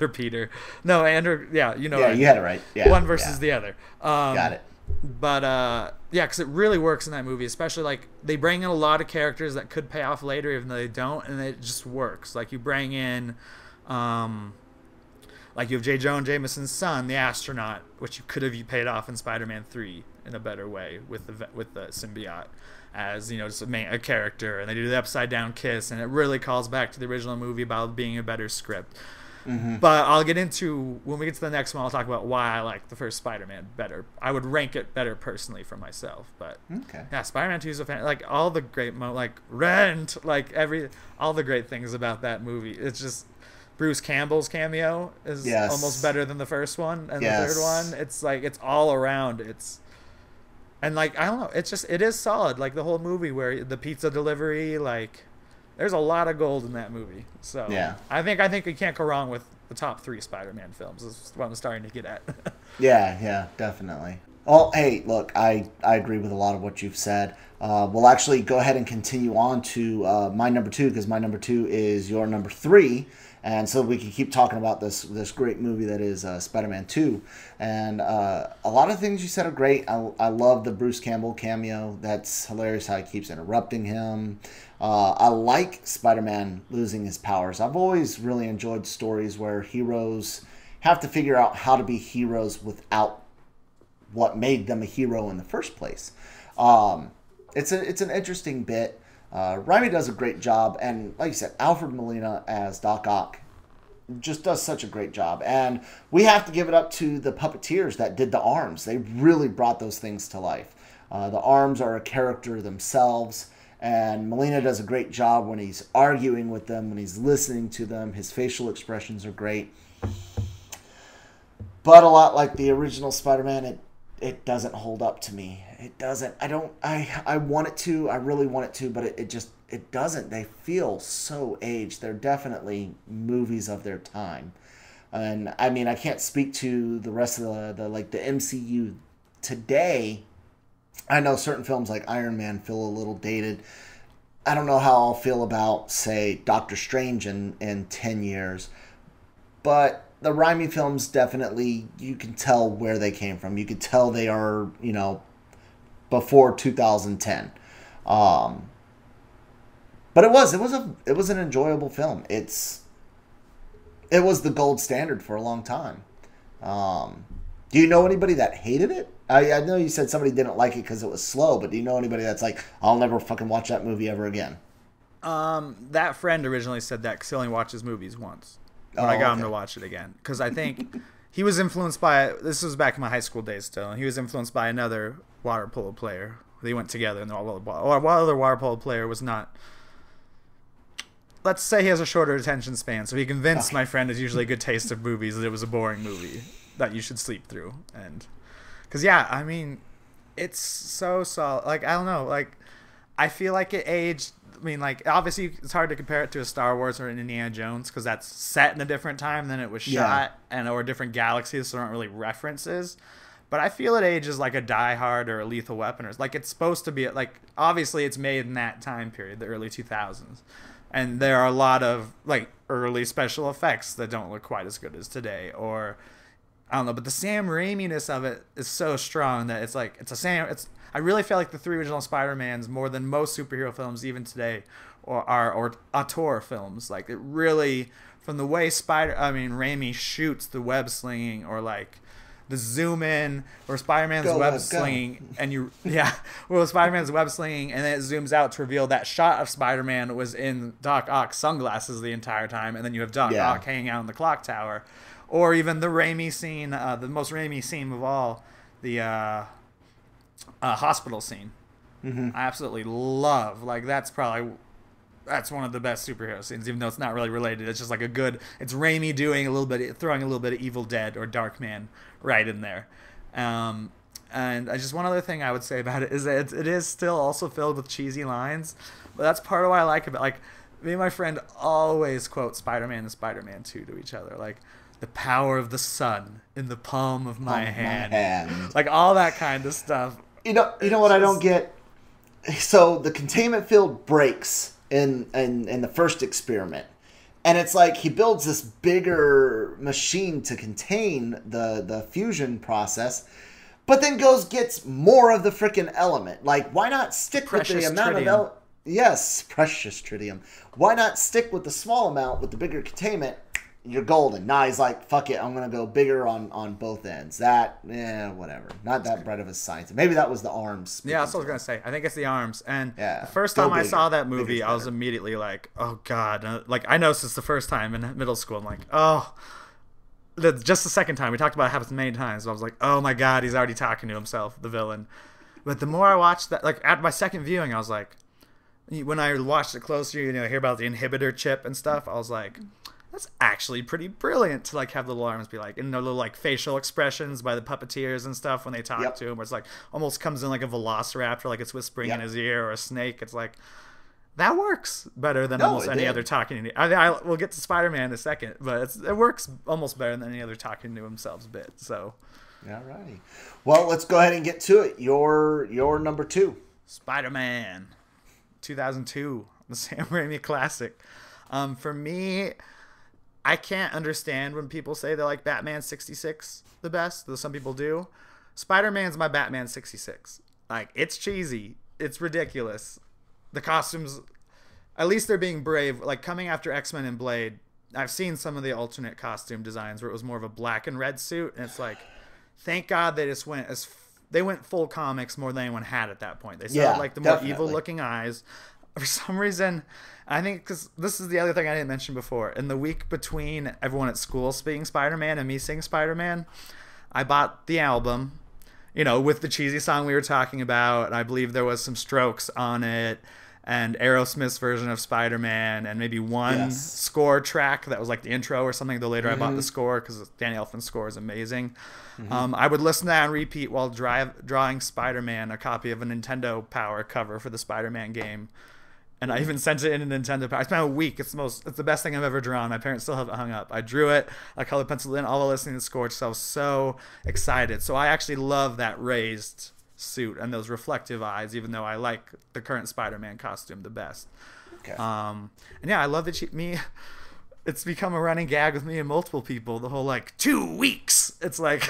Peter. No, Andrew. Yeah, you know. Yeah, you had it right. Yeah, one versus the other. Got it. But because it really works in that movie, especially like they bring in a lot of characters that could pay off later, even though they don't, and it just works. Like you bring in, like you have J. Jonah Jameson's son, the astronaut, which you could have paid off in Spider-Man 3 in a better way with the symbiote, as just a character, and they do the upside down kiss, and it really calls back to the original movie about being a better script. Mm-hmm. But I'll get into, when we get to the next one, I'll talk about why I like the first Spider-Man better. I would rank it better personally for myself, but yeah, Spider-Man 2 is a fan. Like all the great like Rent, like all the great things about that movie. It's just Bruce Campbell's cameo is almost better than the first one, and the third one. It's like it's all around. And like I don't know, it is solid. Like the whole movie, where the pizza delivery, like there's a lot of gold in that movie. So I think you can't go wrong with the top 3 Spider-Man films. Is what I'm starting to get at. Yeah, definitely. Well, hey, look, I agree with a lot of what you've said. We'll actually go ahead and continue on to my number 2, because my number 2 is your number 3. And so we can keep talking about this great movie that is Spider-Man 2. And a lot of things you said are great. I love the Bruce Campbell cameo. That's hilarious how he keeps interrupting him. I like Spider-Man losing his powers. I've always really enjoyed stories where heroes have to figure out how to be heroes without what made them a hero in the first place. It's an interesting bit. Raimi does a great job, and like you said, Alfred Molina as Doc Ock just does such a great job. And we have to give it up to the puppeteers that did the arms. They really brought those things to life. The arms are a character themselves, and Molina does a great job when he's arguing with them, when he's listening to them. His facial expressions are great. But a lot like the original Spider-Man, it doesn't hold up to me. It doesn't. I want it to. I really want it to, but it just it doesn't. They feel so aged. They're definitely movies of their time. And I mean, I can't speak to the rest of the MCU today. I know certain films like Iron Man feel a little dated. I don't know how I'll feel about, say, Doctor Strange in 10 years. But the Raimi films, definitely, you can tell where they came from. You could tell they are, before 2010. But it was an enjoyable film. It was the gold standard for a long time. Do you know anybody that hated it? I know you said somebody didn't like it because it was slow, but do you know anybody that's like, I'll never fucking watch that movie ever again? That friend originally said that because he only watches movies once. But I got him to watch it again. Because I think he was influenced by, this was back in my high school days still, and he was influenced by another water polo player. They went together, and one other water polo player was not, let's say he has a shorter attention span, so he convinced my friend who's usually a good taste of movies that it was a boring movie that you should sleep through. And because I mean, it's so solid. Like, I don't know, like, I feel like it aged. I mean, like, obviously it's hard to compare it to a Star Wars or an Indiana Jones because that's set in a different time than it was shot, or different galaxies, so there aren't really references. But I feel it ages like a Die Hard or a Lethal Weapon, or like it's supposed to be. Like, obviously it's made in that time period, the early 2000s. And there are a lot of, like, early special effects that don't look quite as good as today. Or, I don't know, but the Sam Raimi-ness of it is so strong that it's like, I really feel like the three original Spider-Mans, more than most superhero films even today, or auteur films. Like, it really, from the way Raimi shoots the web slinging, or like the zoom in where Spider-Man's web slinging, and Spider-Man's web slinging, and then it zooms out to reveal that shot of Spider-Man was in Doc Ock's sunglasses the entire time, and then you have Doc Ock hanging out in the clock tower, or even the Raimi scene, the most Raimi scene of all, the hospital scene. I absolutely love. Like, that's one of the best superhero scenes, even though it's not really related. It's just like it's Raimi throwing a little bit of Evil Dead or Darkman right in there. And just one other thing I would say about it is that it is still also filled with cheesy lines, but that's part of why I like it. Like, me and my friend always quote Spider-Man and Spider-Man 2 to each other. Like, the power of the sun in the palm of my hand. Like, all that kind of stuff. You know what I don't get? So the containment field breaks in the first experiment, and it's like he builds this bigger machine to contain the fusion process, but then gets more of the freaking element. Like, why not stick with the amount of precious tritium. Why not stick with the small amount with the bigger containment? You're golden. Now he's like, fuck it, I'm gonna go bigger on both ends. Whatever. Not that bright of a science. Maybe that was the arms. Yeah, that's what I was gonna say. I think it's the arms. And the first time I saw that movie, I was immediately like, oh god. Like, I know since the first time in middle school, I'm like, oh. Just the second time, we talked about it happens many times. So I was like, oh my god, he's already talking to himself, the villain. But the more I watched that, like, at my second viewing, I was like, when I watched it closer, hear about the inhibitor chip and stuff, I was like, that's actually pretty brilliant to, like, have the little arms be like, and the little, like, facial expressions by the puppeteers and stuff when they talk to him, where it's like almost comes in like a velociraptor, like it's whispering in his ear, or a snake. It's like, that works better than almost any other talking. We'll get to Spider-Man in a second, but it works almost better than any other talking to himself bit. So, alrighty. Well, let's go ahead and get to it. Your number 2, Spider-Man, 2002, the Sam Raimi classic. For me, I can't understand when people say they like Batman 66 the best, though some people do. Spider-Man's my Batman 66. Like, it's cheesy. It's ridiculous. The costumes, at least they're being brave. Like, coming after X-Men and Blade, I've seen some of the alternate costume designs where it was more of a black and red suit, and it's like, thank God they just went full comics more than anyone had at that point. They still had, like, the more evil-looking eyes. For some reason, I think, because this is the other thing I didn't mention before. In the week between everyone at school speaking Spider-Man and me singing Spider-Man, I bought the album, with the cheesy song we were talking about. And I believe there was some Strokes on it, and Aerosmith's version of Spider-Man, and maybe one score track that was like the intro or something. Though later I bought the score because Danny Elfman's score is amazing. I would listen to that on repeat while drawing Spider-Man, a copy of a Nintendo Power cover for the Spider-Man game. And I even sent it in a Nintendo Power. I spent a week. It's the best thing I've ever drawn. My parents still have it hung up. I drew it. I color penciled in all the listening to Scorch. So I was so excited. So I actually love that raised suit and those reflective eyes, even though I like the current Spider-Man costume the best. Okay. And yeah, I love that it's become a running gag with me and multiple people. The whole like 2 weeks. It's like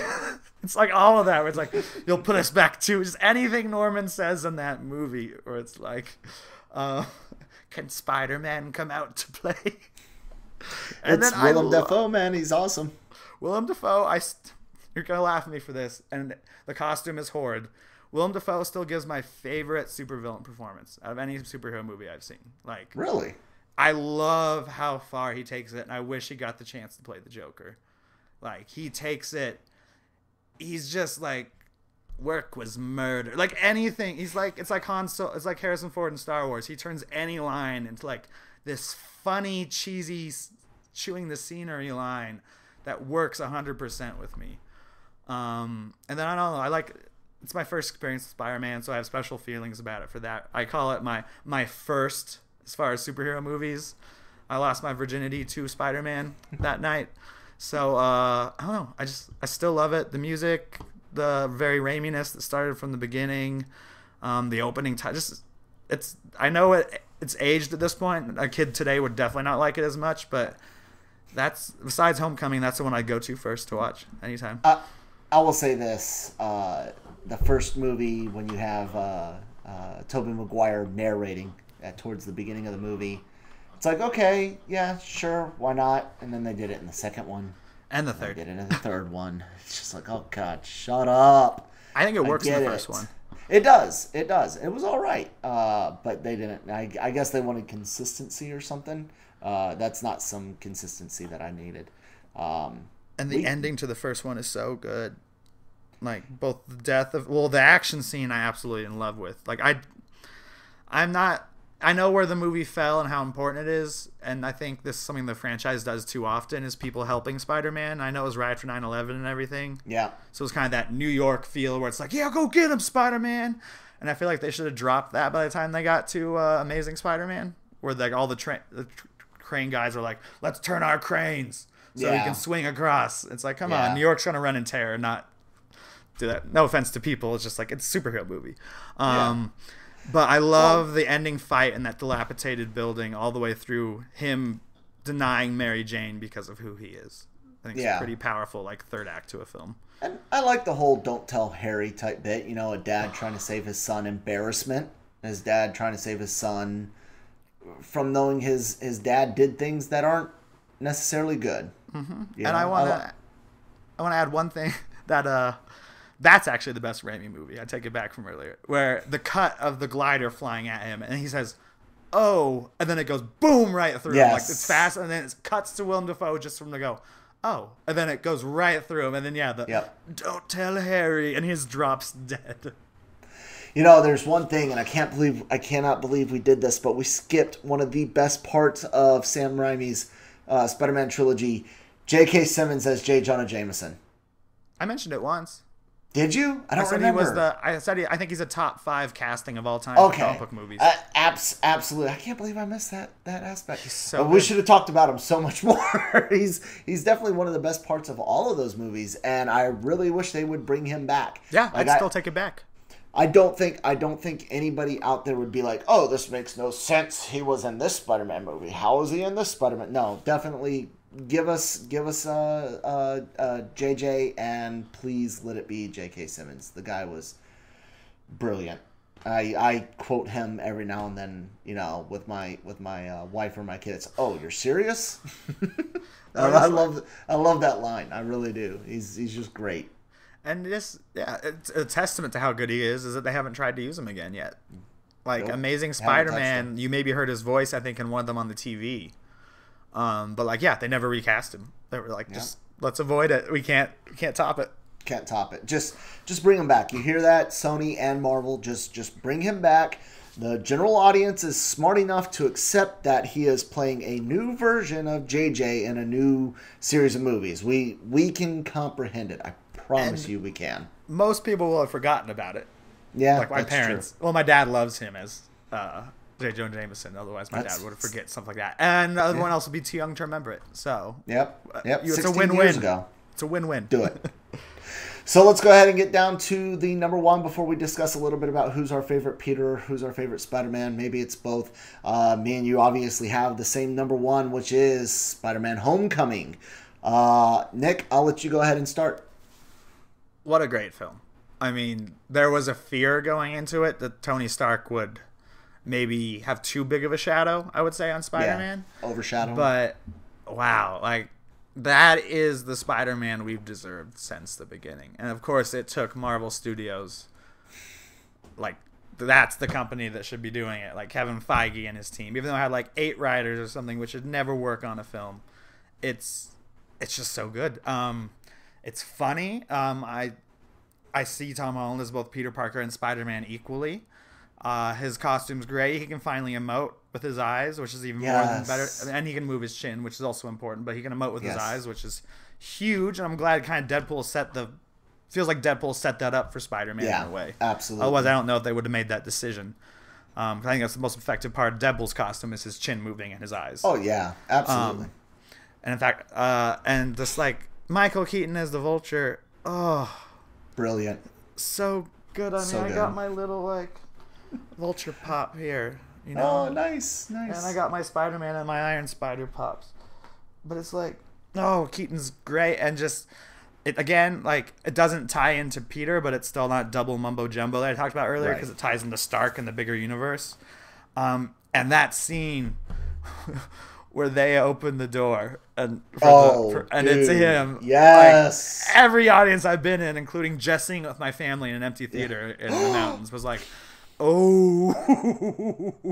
it's like all of that. Where it's like you'll put us back to just anything Norman says in that movie, or it's like, can Spider-Man come out to play? And it's Willem Dafoe, man. He's awesome. Willem Dafoe. You're gonna laugh at me for this, and the costume is horrid. Willem Dafoe still gives my favorite supervillain performance out of any superhero movie I've seen. Like, really? I love how far he takes it, and I wish he got the chance to play the Joker. Like, he takes it. He's just like, work was murder. Like anything. He's like, it's like it's like Harrison Ford in Star Wars. He turns any line into like this funny, cheesy, chewing the scenery line that works 100% with me. And then I don't know. It's my first experience with Spider-Man, so I have special feelings about it for that. I call it my first as far as superhero movies. I lost my virginity to Spider-Man that night. So, I don't know. I still love it. The music, the very Raiminess that started from the beginning, the opening I know it's aged at this point. A kid today would definitely not like it as much, but besides Homecoming, that's the one I'd go to first to watch anytime. I will say this. The first movie, when you have Tobey Maguire narrating towards the beginning of the movie, it's like, okay, yeah, sure, why not? And then they did it in the second one. And the third. They did it in the third one. It's just like, oh, God, shut up. I think it works in the first one. It does. It does. It was all right. But they didn't. I guess they wanted consistency or something. That's not some consistency that I needed. And the ending to the first one is so good. Like, both the action scene I absolutely in love with. Like, I know where the movie fell and how important it is, and I think this is something the franchise does too often, is people helping Spider-Man. I know it was right for 9/11 and everything. Yeah. So it's kind of that New York feel where it's like, yeah, go get him, Spider-Man. And I feel like they should have dropped that by the time they got to Amazing Spider-Man, where like all the crane guys are like, let's turn our cranes so he can swing across. It's like, come on, New York's going to run in terror, not do that. No offense to people. It's just like, it's a superhero movie. But I love the ending fight in that dilapidated building all the way through him denying Mary Jane because of who he is. I think it's a pretty powerful like third act to a film. And I like the whole don't tell Harry type bit. You know, a dad trying to save his son, embarrassment. His dad trying to save his son from knowing his dad did things that aren't necessarily good. Mm-hmm. And I want to add one thing that that's actually the best Raimi movie. I take it back from earlier, where the cut of the glider flying at him, and he says, "Oh," and then it goes boom right through him. Like, it's fast, and then it cuts to Willem Dafoe just from the go, "Oh," and then it goes right through him, and then "Don't tell Harry," and he just drops dead. You know, there's one thing, and I cannot believe we did this, but we skipped one of the best parts of Sam Raimi's Spider-Man trilogy. J.K. Simmons as J. Jonah Jameson. I mentioned it once. Did you? I don't remember. I think he's a top 5 casting of all time for comic book movies. Absolutely. I can't believe I missed that aspect. He's so we should have talked about him so much more. He's definitely one of the best parts of all of those movies, and I really wish they would bring him back. Yeah, I'd still take it back. I don't think anybody out there would be like, "Oh, this makes no sense. He was in this Spider-Man movie. How is he in this Spider-Man?" No, definitely give us JJ, and please let it be J.K. Simmons. The guy was brilliant. I quote him every now and then, you know, with my wife or my kids. "Oh, you're serious?" I love that line. I really do. He's just great. And it's a testament to how good he is that they haven't tried to use him again yet. Like, nope. Amazing Spider-Man, you maybe heard his voice, I think, in one of them on the TV. But like, they never recast him. They were like, just let's avoid it. We can't top it. Can't top it. Just bring him back. You hear that, Sony and Marvel? Just bring him back. The general audience is smart enough to accept that he is playing a new version of JJ in a new series of movies. We can comprehend it. I promise you we can. Most people will have forgotten about it. Yeah, like my parents. True. Well, my dad loves him as J. Jonah Jameson. Otherwise, my dad would forget something like that. And everyone else would be too young to remember it. So, yep. It's a win-win. Years ago. It's a win-win. Do it. So let's go ahead and get down to the number one before we discuss a little bit about who's our favorite Peter, who's our favorite Spider-Man. Maybe it's both. Me and you obviously have the same number one, which is Spider-Man Homecoming. Nick, I'll let you go ahead and start. What a great film. I mean, there was a fear going into it that Tony Stark would maybe have too big of a shadow, I would say, on Spider-Man. Yeah, overshadow. But, wow, like, that is the Spider-Man we've deserved since the beginning. And, of course, it took Marvel Studios. Like, that's the company that should be doing it. Like, Kevin Feige and his team. Even though I had, like, 8 writers or something, which would never work on a film. It's just so good. It's funny. I see Tom Holland as both Peter Parker and Spider-Man equally. His costume's great. He can finally emote with his eyes, which is even more than better. And he can move his chin, which is also important. But he can emote with his eyes, which is huge. And I'm glad kind of feels like Deadpool set that up for Spider-Man in a way. Absolutely. Otherwise, I don't know if they would have made that decision. I think that's the most effective part of Deadpool's costume is his chin moving and his eyes. Oh, yeah. Absolutely. And in fact, and just like Michael Keaton as the Vulture, brilliant. So good. I mean, I got my little, like, Vulture pop here, you know? Oh, nice. And I got my Spider-Man and my Iron Spider pops. But it's like, Keaton's great. And just, it again, like, it doesn't tie into Peter, but it's still not double mumbo-jumbo that I talked about earlier because it ties into Stark and the bigger universe. And that scene where they open the door and it's him. Yes. Like, every audience I've been in, including just seeing it with my family in an empty theater in the mountains, was like,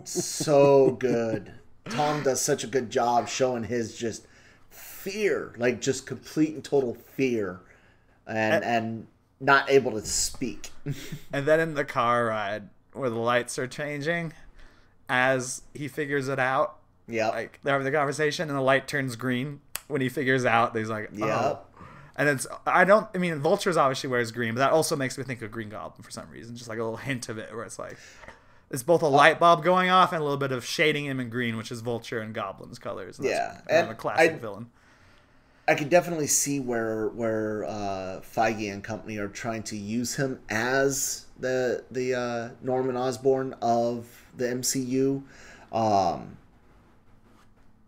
so good. Tom does such a good job showing his just fear, like just complete and total fear, and not able to speak. And then in the car ride where the lights are changing as he figures it out. Yeah, like they're having the conversation and the light turns green when he figures out that he's like, And Vulture's obviously wears green, but that also makes me think of Green Goblin for some reason. Just like a little hint of it where it's like, it's both a light bulb going off and a little bit of shading him in green, which is Vulture and Goblin's colors. And that's kind of a classic villain. I could definitely see where Feige and company are trying to use him as the Norman Osborn of the MCU.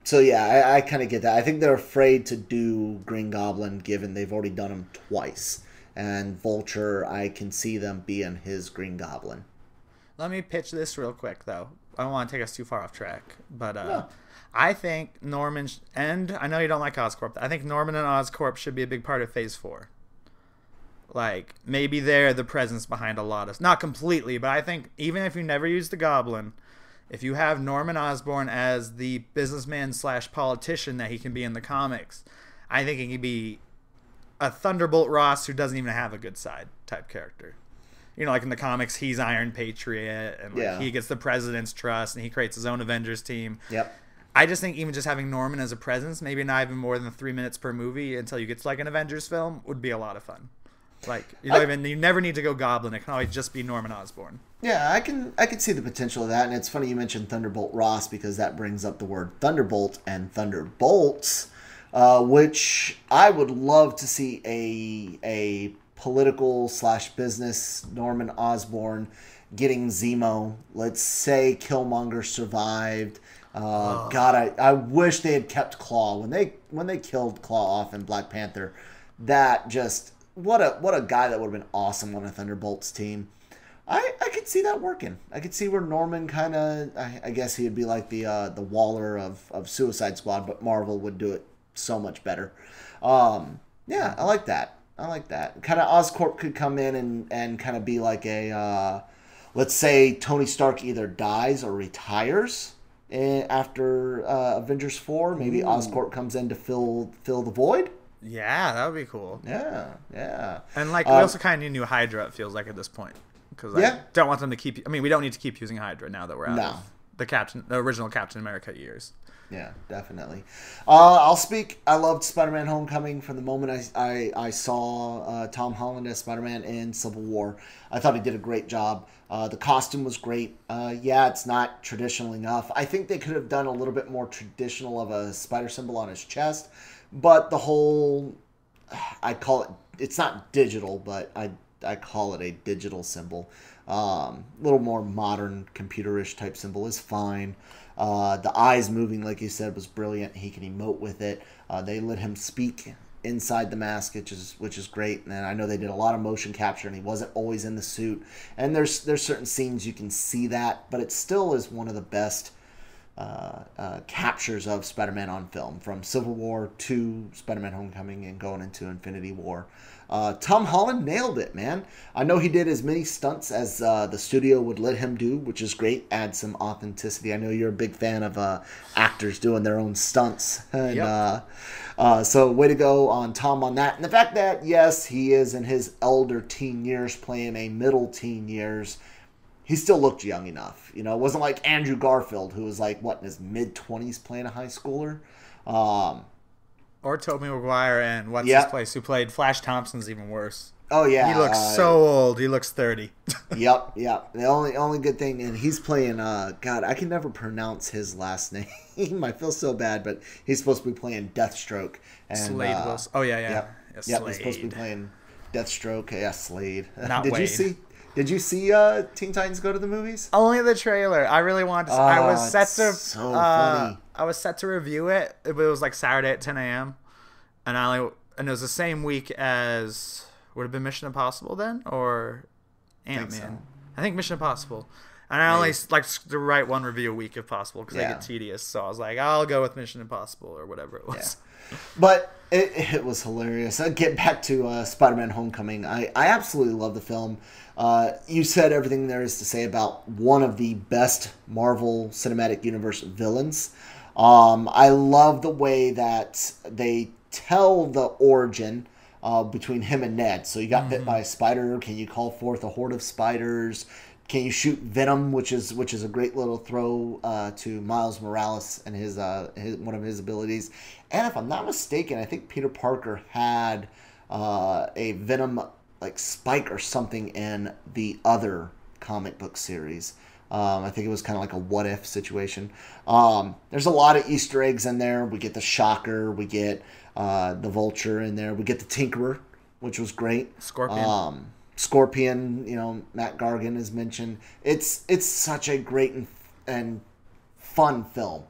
So yeah, I kind of get that. I think they're afraid to do Green Goblin, given they've already done him twice. And Vulture, I can see them being his Green Goblin. Let me pitch this real quick, though. I don't want to take us too far off track. But I think Norman, and I know you don't like Oscorp, I think Norman and Oscorp should be a big part of Phase 4. Like, maybe they're the presence behind a lot of... Not completely, but I think even if you never use the Goblin... If you have Norman Osborn as the businessman / politician that he can be in the comics, I think he can be a Thunderbolt Ross who doesn't even have a good side type character. You know, like in the comics, he's Iron Patriot, and he gets the president's trust, and he creates his own Avengers team. Yep. I just think even just having Norman as a presence, maybe not even more than 3 minutes per movie until you get to like an Avengers film, would be a lot of fun. Like, you never need to go Goblin. It can always just be Norman Osborn. Yeah, I can see the potential of that, and it's funny you mentioned Thunderbolt Ross because that brings up the word Thunderbolt and Thunderbolts, which I would love to see a political / business Norman Osborn getting Zemo. Let's say Killmonger survived. God, I wish they had kept Claw when they killed Claw off in Black Panther. That just what a guy that would have been awesome on a Thunderbolts team. I could see that working. I could see where Norman kind of, I guess he would be like the Waller of Suicide Squad, but Marvel would do it so much better. Yeah, I like that. Kind of Oscorp could come in and kind of be like a, let's say Tony Stark either dies or retires after Avengers 4. Maybe Oscorp comes in to fill the void. Yeah, that would be cool. Yeah. And like we also kind of knew Hydra, it feels like at this point. Because I don't want them to keep... I mean, we don't need to keep using Hydra now that we're out of the original Captain America years. Yeah, definitely. I'll speak. I loved Spider-Man: Homecoming from the moment I saw Tom Holland as Spider-Man in Civil War. I thought he did a great job. The costume was great. Yeah, it's not traditional enough. I think they could have done a little bit more traditional of a spider symbol on his chest, but the whole, I call it, it's not digital, but I call it a digital symbol. A little more modern, computerish type symbol is fine. The eyes moving, like you said, was brilliant. He can emote with it. They let him speak inside the mask, which is great. And I know they did a lot of motion capture, and he wasn't always in the suit. And there's certain scenes you can see that, but it still is one of the best captures of Spider-Man on film, from Civil War to Spider-Man: Homecoming and going into Infinity War. Tom Holland nailed it, man. I know he did as many stunts as the studio would let him do, which is great. Add some authenticity. I know you're a big fan of actors doing their own stunts. And, Yep. So way to go on Tom on that. And the fact that, yes, he is in his elder teen years playing a middle teen years, he still looked young enough. You know, it wasn't like Andrew Garfield, who was like, what, in his mid-20s playing a high schooler? Or Tobey Maguire and what's Yep. his place, who played Flash Thompson's even worse. Oh, yeah. He looks so old. He looks 30. Yep. The only good thing, and he's playing, God, I can never pronounce his last name. I feel so bad, but he's supposed to be playing Deathstroke. And, Slade Wilson. Oh, yeah. Yep. Yeah, Yep, Slade. he's supposed to be playing Deathstroke. Yeah, Slade. Not Did Wade. you see Teen Titans Go to the movies? Only the trailer. I really wanted to. I was set to. So funny. I was set to review it. It was like Saturday at 10 a.m. And it was the same week as, would have been Mission Impossible then, or Ant-Man. I think Mission Impossible. And I only like to write one review a week if possible, because they get tedious. So I was like, I'll go with Mission Impossible or whatever it was. Yeah. But it was hilarious. Get back to Spider-Man: Homecoming. I absolutely love the film. You said everything there is to say about one of the best Marvel Cinematic Universe villains. I love the way that they tell the origin between him and Ned. So you got bit by a spider. Can you call forth a horde of spiders? Can you shoot venom, which is a great little throw to Miles Morales and his one of his abilities. And if I'm not mistaken, I think Peter Parker had a venom like spike or something in the other comic book series. I think it was kind of like a what if situation. There's a lot of Easter eggs in there. We get the Shocker, we get the Vulture in there, we get the Tinkerer, which was great. Scorpion, you know, Matt Gargan is mentioned. It's such a great and fun film.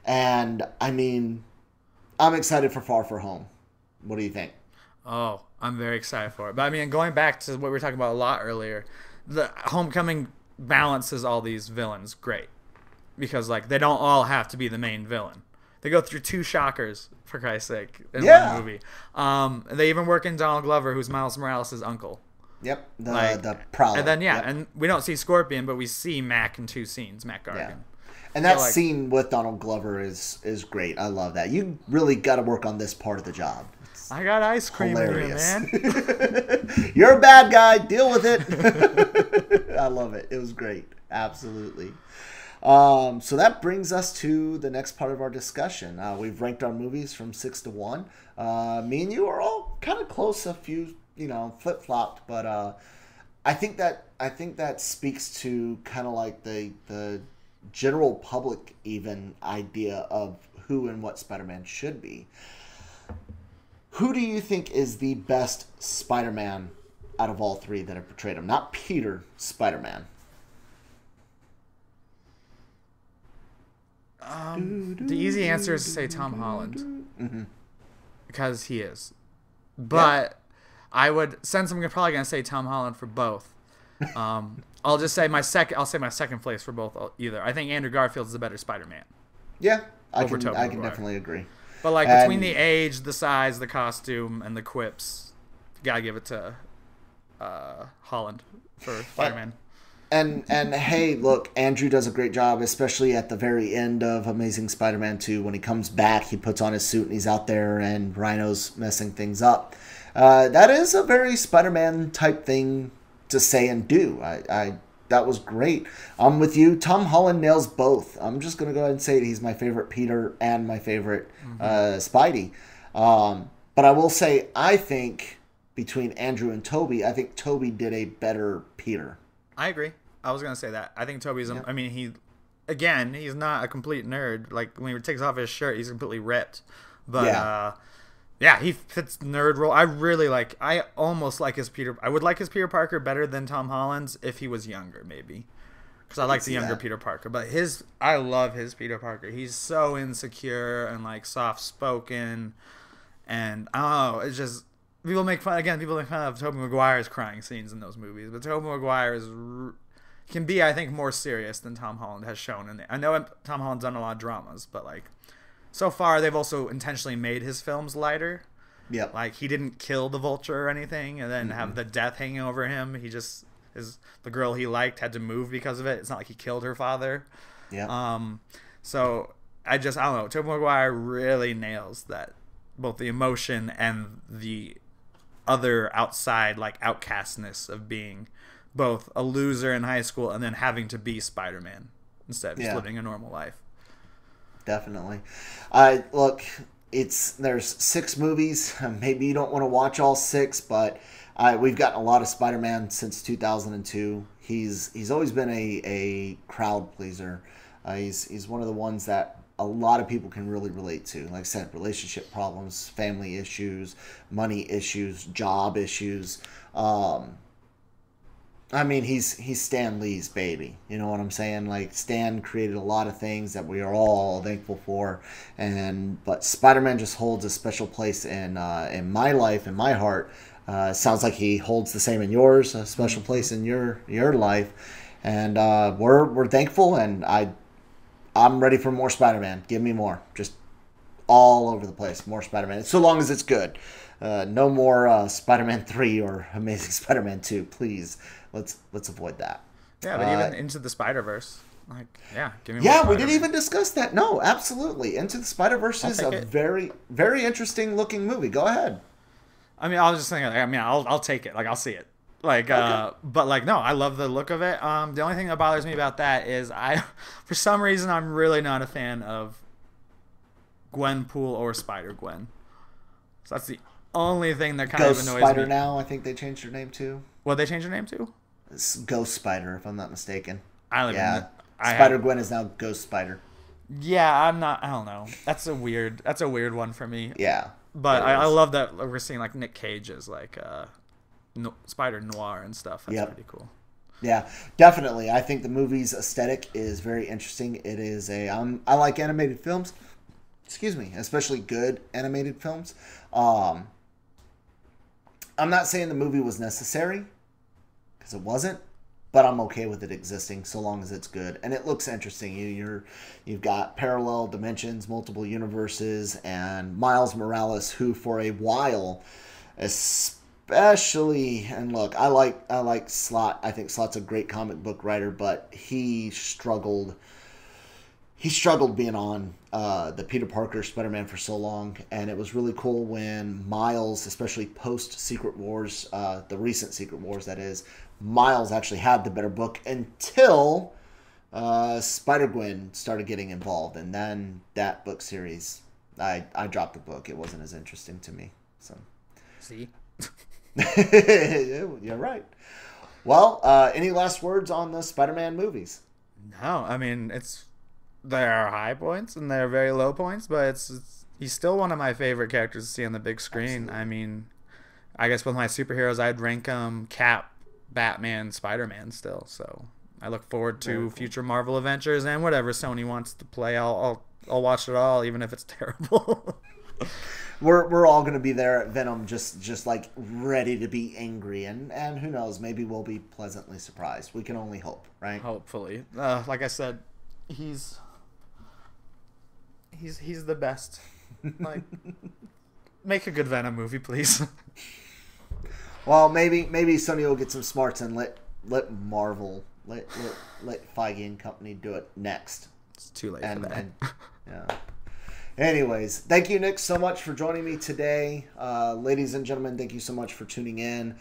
And, I mean, I'm excited for Far From Home. What do you think? Oh, I'm very excited for it. But, I mean, going back to what we were talking about a lot earlier, the Homecoming balances all these villains great. Because, like, they don't all have to be the main villain. They go through two Shockers, for Christ's sake, in one movie. They even work in Donald Glover, who's Miles Morales' uncle. Yep, the Prowler. And then, and we don't see Scorpion, but we see Mac in two scenes, Mac Gargan. Yeah. And that scene with Donald Glover is great. I love that. You really got to work on this part of the job. It's I got ice cream hilarious. in here, man. You're a bad guy. Deal with it. I love it. It was great. Absolutely. So that brings us to the next part of our discussion. We've ranked our movies from 6 to 1. Me and you are all kind of close, a few, flip-flopped, but I think that speaks to kind of like the general public even idea of who and what Spider-Man should be. Who do you think is the best Spider-Man out of all three that have portrayed him? Not Peter, Spider-Man. The easy answer is to say Tom Holland. Because he is. But I would, since I'm probably going to say Tom Holland for both, I'll just say my second place for both either. I think Andrew Garfield's the better Spider-Man. Yeah, I can definitely agree. But like between the age, the size, the costume, and the quips, you gotta give it to Holland for Spider-Man. And hey, look, Andrew does a great job, especially at the very end of Amazing Spider-Man 2. When he comes back, he puts on his suit and he's out there and Rhino's messing things up. That is a very Spider-Man type thing to say and do. I That was great. I'm with you. Tom Holland nails both. I'm just gonna go ahead and say it. He's my favorite Peter and my favorite Spidey. But I will say, I think between Andrew and Toby, I think Toby did a better Peter. I agree. I was gonna say that. I think Toby's. I mean, he's not a complete nerd. Like when he takes off his shirt, he's completely ripped. But he fits nerd role. I almost like his Peter. I would like his Peter Parker better than Tom Holland's if he was younger, maybe. Because I like the younger Peter Parker. But I love his Peter Parker. He's so insecure and like soft spoken, and I don't know. It's just people make fun of Tobey Maguire's crying scenes in those movies, but Tobey Maguire can be, I think, more serious than Tom Holland has shown. I know Tom Holland's done a lot of dramas, but like so far they've also intentionally made his films lighter. Yep. Like he didn't kill the Vulture or anything, and then have the death hanging over him. He just the girl he liked had to move because of it. It's not like he killed her father. Yeah. So I don't know. Tobey Maguire really nails that, both the emotion and the other outside like outcastness of being both a loser in high school and then having to be Spider-Man instead of just living a normal life. Definitely. Look, there's 6 movies. Maybe you don't want to watch all 6, but we've gotten a lot of Spider-Man since 2002. He's always been a crowd pleaser. He's one of the ones that a lot of people can really relate to. Like I said, relationship problems, family issues, money issues, job issues. I mean, he's Stan Lee's baby. You know what I'm saying? Like, Stan created a lot of things that we are all thankful for, but Spider-Man just holds a special place in my life, in my heart. Sounds like he holds the same in yours, a special place in your life, and we're thankful. And I'm ready for more Spider-Man. Give me more, just all over the place, more Spider-Man. So long as it's good. No more Spider-Man 3 or Amazing Spider-Man 2, please. Let's avoid that. Yeah, but even Into the Spider-Verse, give me more Yeah, we didn't even discuss that. No, absolutely. Into the Spider-Verse is a very, very interesting looking movie. Go ahead. I mean, I was just thinking. I'll take it. Like, I'll see it. Like, okay. But like, no, I love the look of it. The only thing that bothers me about that is for some reason, I'm really not a fan of Gwenpool or Spider-Gwen. So that's the only thing that kind of annoys me. Ghost Spider now, I think they changed her name to. What, they changed her name to? It's Ghost Spider, if I'm not mistaken. Spider-Gwen is now Ghost Spider. Yeah, I don't know. That's a weird one for me. Yeah. But I love that we're seeing like Nick Cage as like Spider Noir and stuff. That's pretty cool. Yeah, definitely. I think the movie's aesthetic is very interesting. It is I like animated films. Excuse me, especially good animated films. I'm not saying the movie was necessary, because it wasn't, but I'm okay with it existing so long as it's good and it looks interesting. You've got parallel dimensions, multiple universes, and Miles Morales, who for a while, especially, and look, I like Slott. I think Slott's a great comic book writer, but he struggled being on the Peter Parker Spider-Man for so long, and it was really cool when Miles, especially post Secret Wars, the recent Secret Wars that is, Miles actually had the better book until Spider-Gwen started getting involved, and then that book series, I dropped the book. It wasn't as interesting to me. So, see, you're right. Well, any last words on the Spider-Man movies? No, I mean there are high points and there are very low points, but he's still one of my favorite characters to see on the big screen. Absolutely. I mean, I guess with my superheroes, I'd rank Cap, Batman, Spider-Man still. So I look forward to future Marvel adventures and whatever Sony wants to play. I'll watch it all, even if it's terrible. We're all gonna be there at Venom, just like ready to be angry, and who knows, maybe we'll be pleasantly surprised. We can only hope, right? Hopefully, like I said, he's the best. Like, make a good Venom movie, please. Well, maybe Sony will get some smarts and let Marvel let Feige and company do it next. It's too late for that. Yeah. Anyways, thank you, Nick, so much for joining me today. Ladies and gentlemen, thank you so much for tuning in.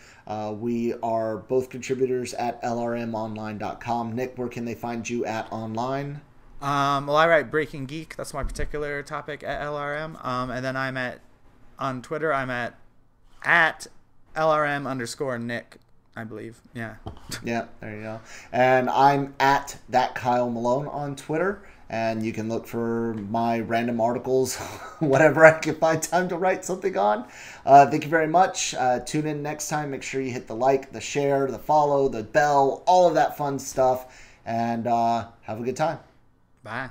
We are both contributors at LRMonline.com. Nick, where can they find you at online? Well, I write Breaking Geek. That's my particular topic at LRM. And then on Twitter, I'm at LRM_Nick, I believe. Yeah. Yeah, there you go. And I'm at that Kyle Malone on Twitter. And you can look for my random articles, whatever I can find time to write something on. Thank you very much. Tune in next time. Make sure you hit the like, the share, the follow, the bell, all of that fun stuff. And have a good time. Bye.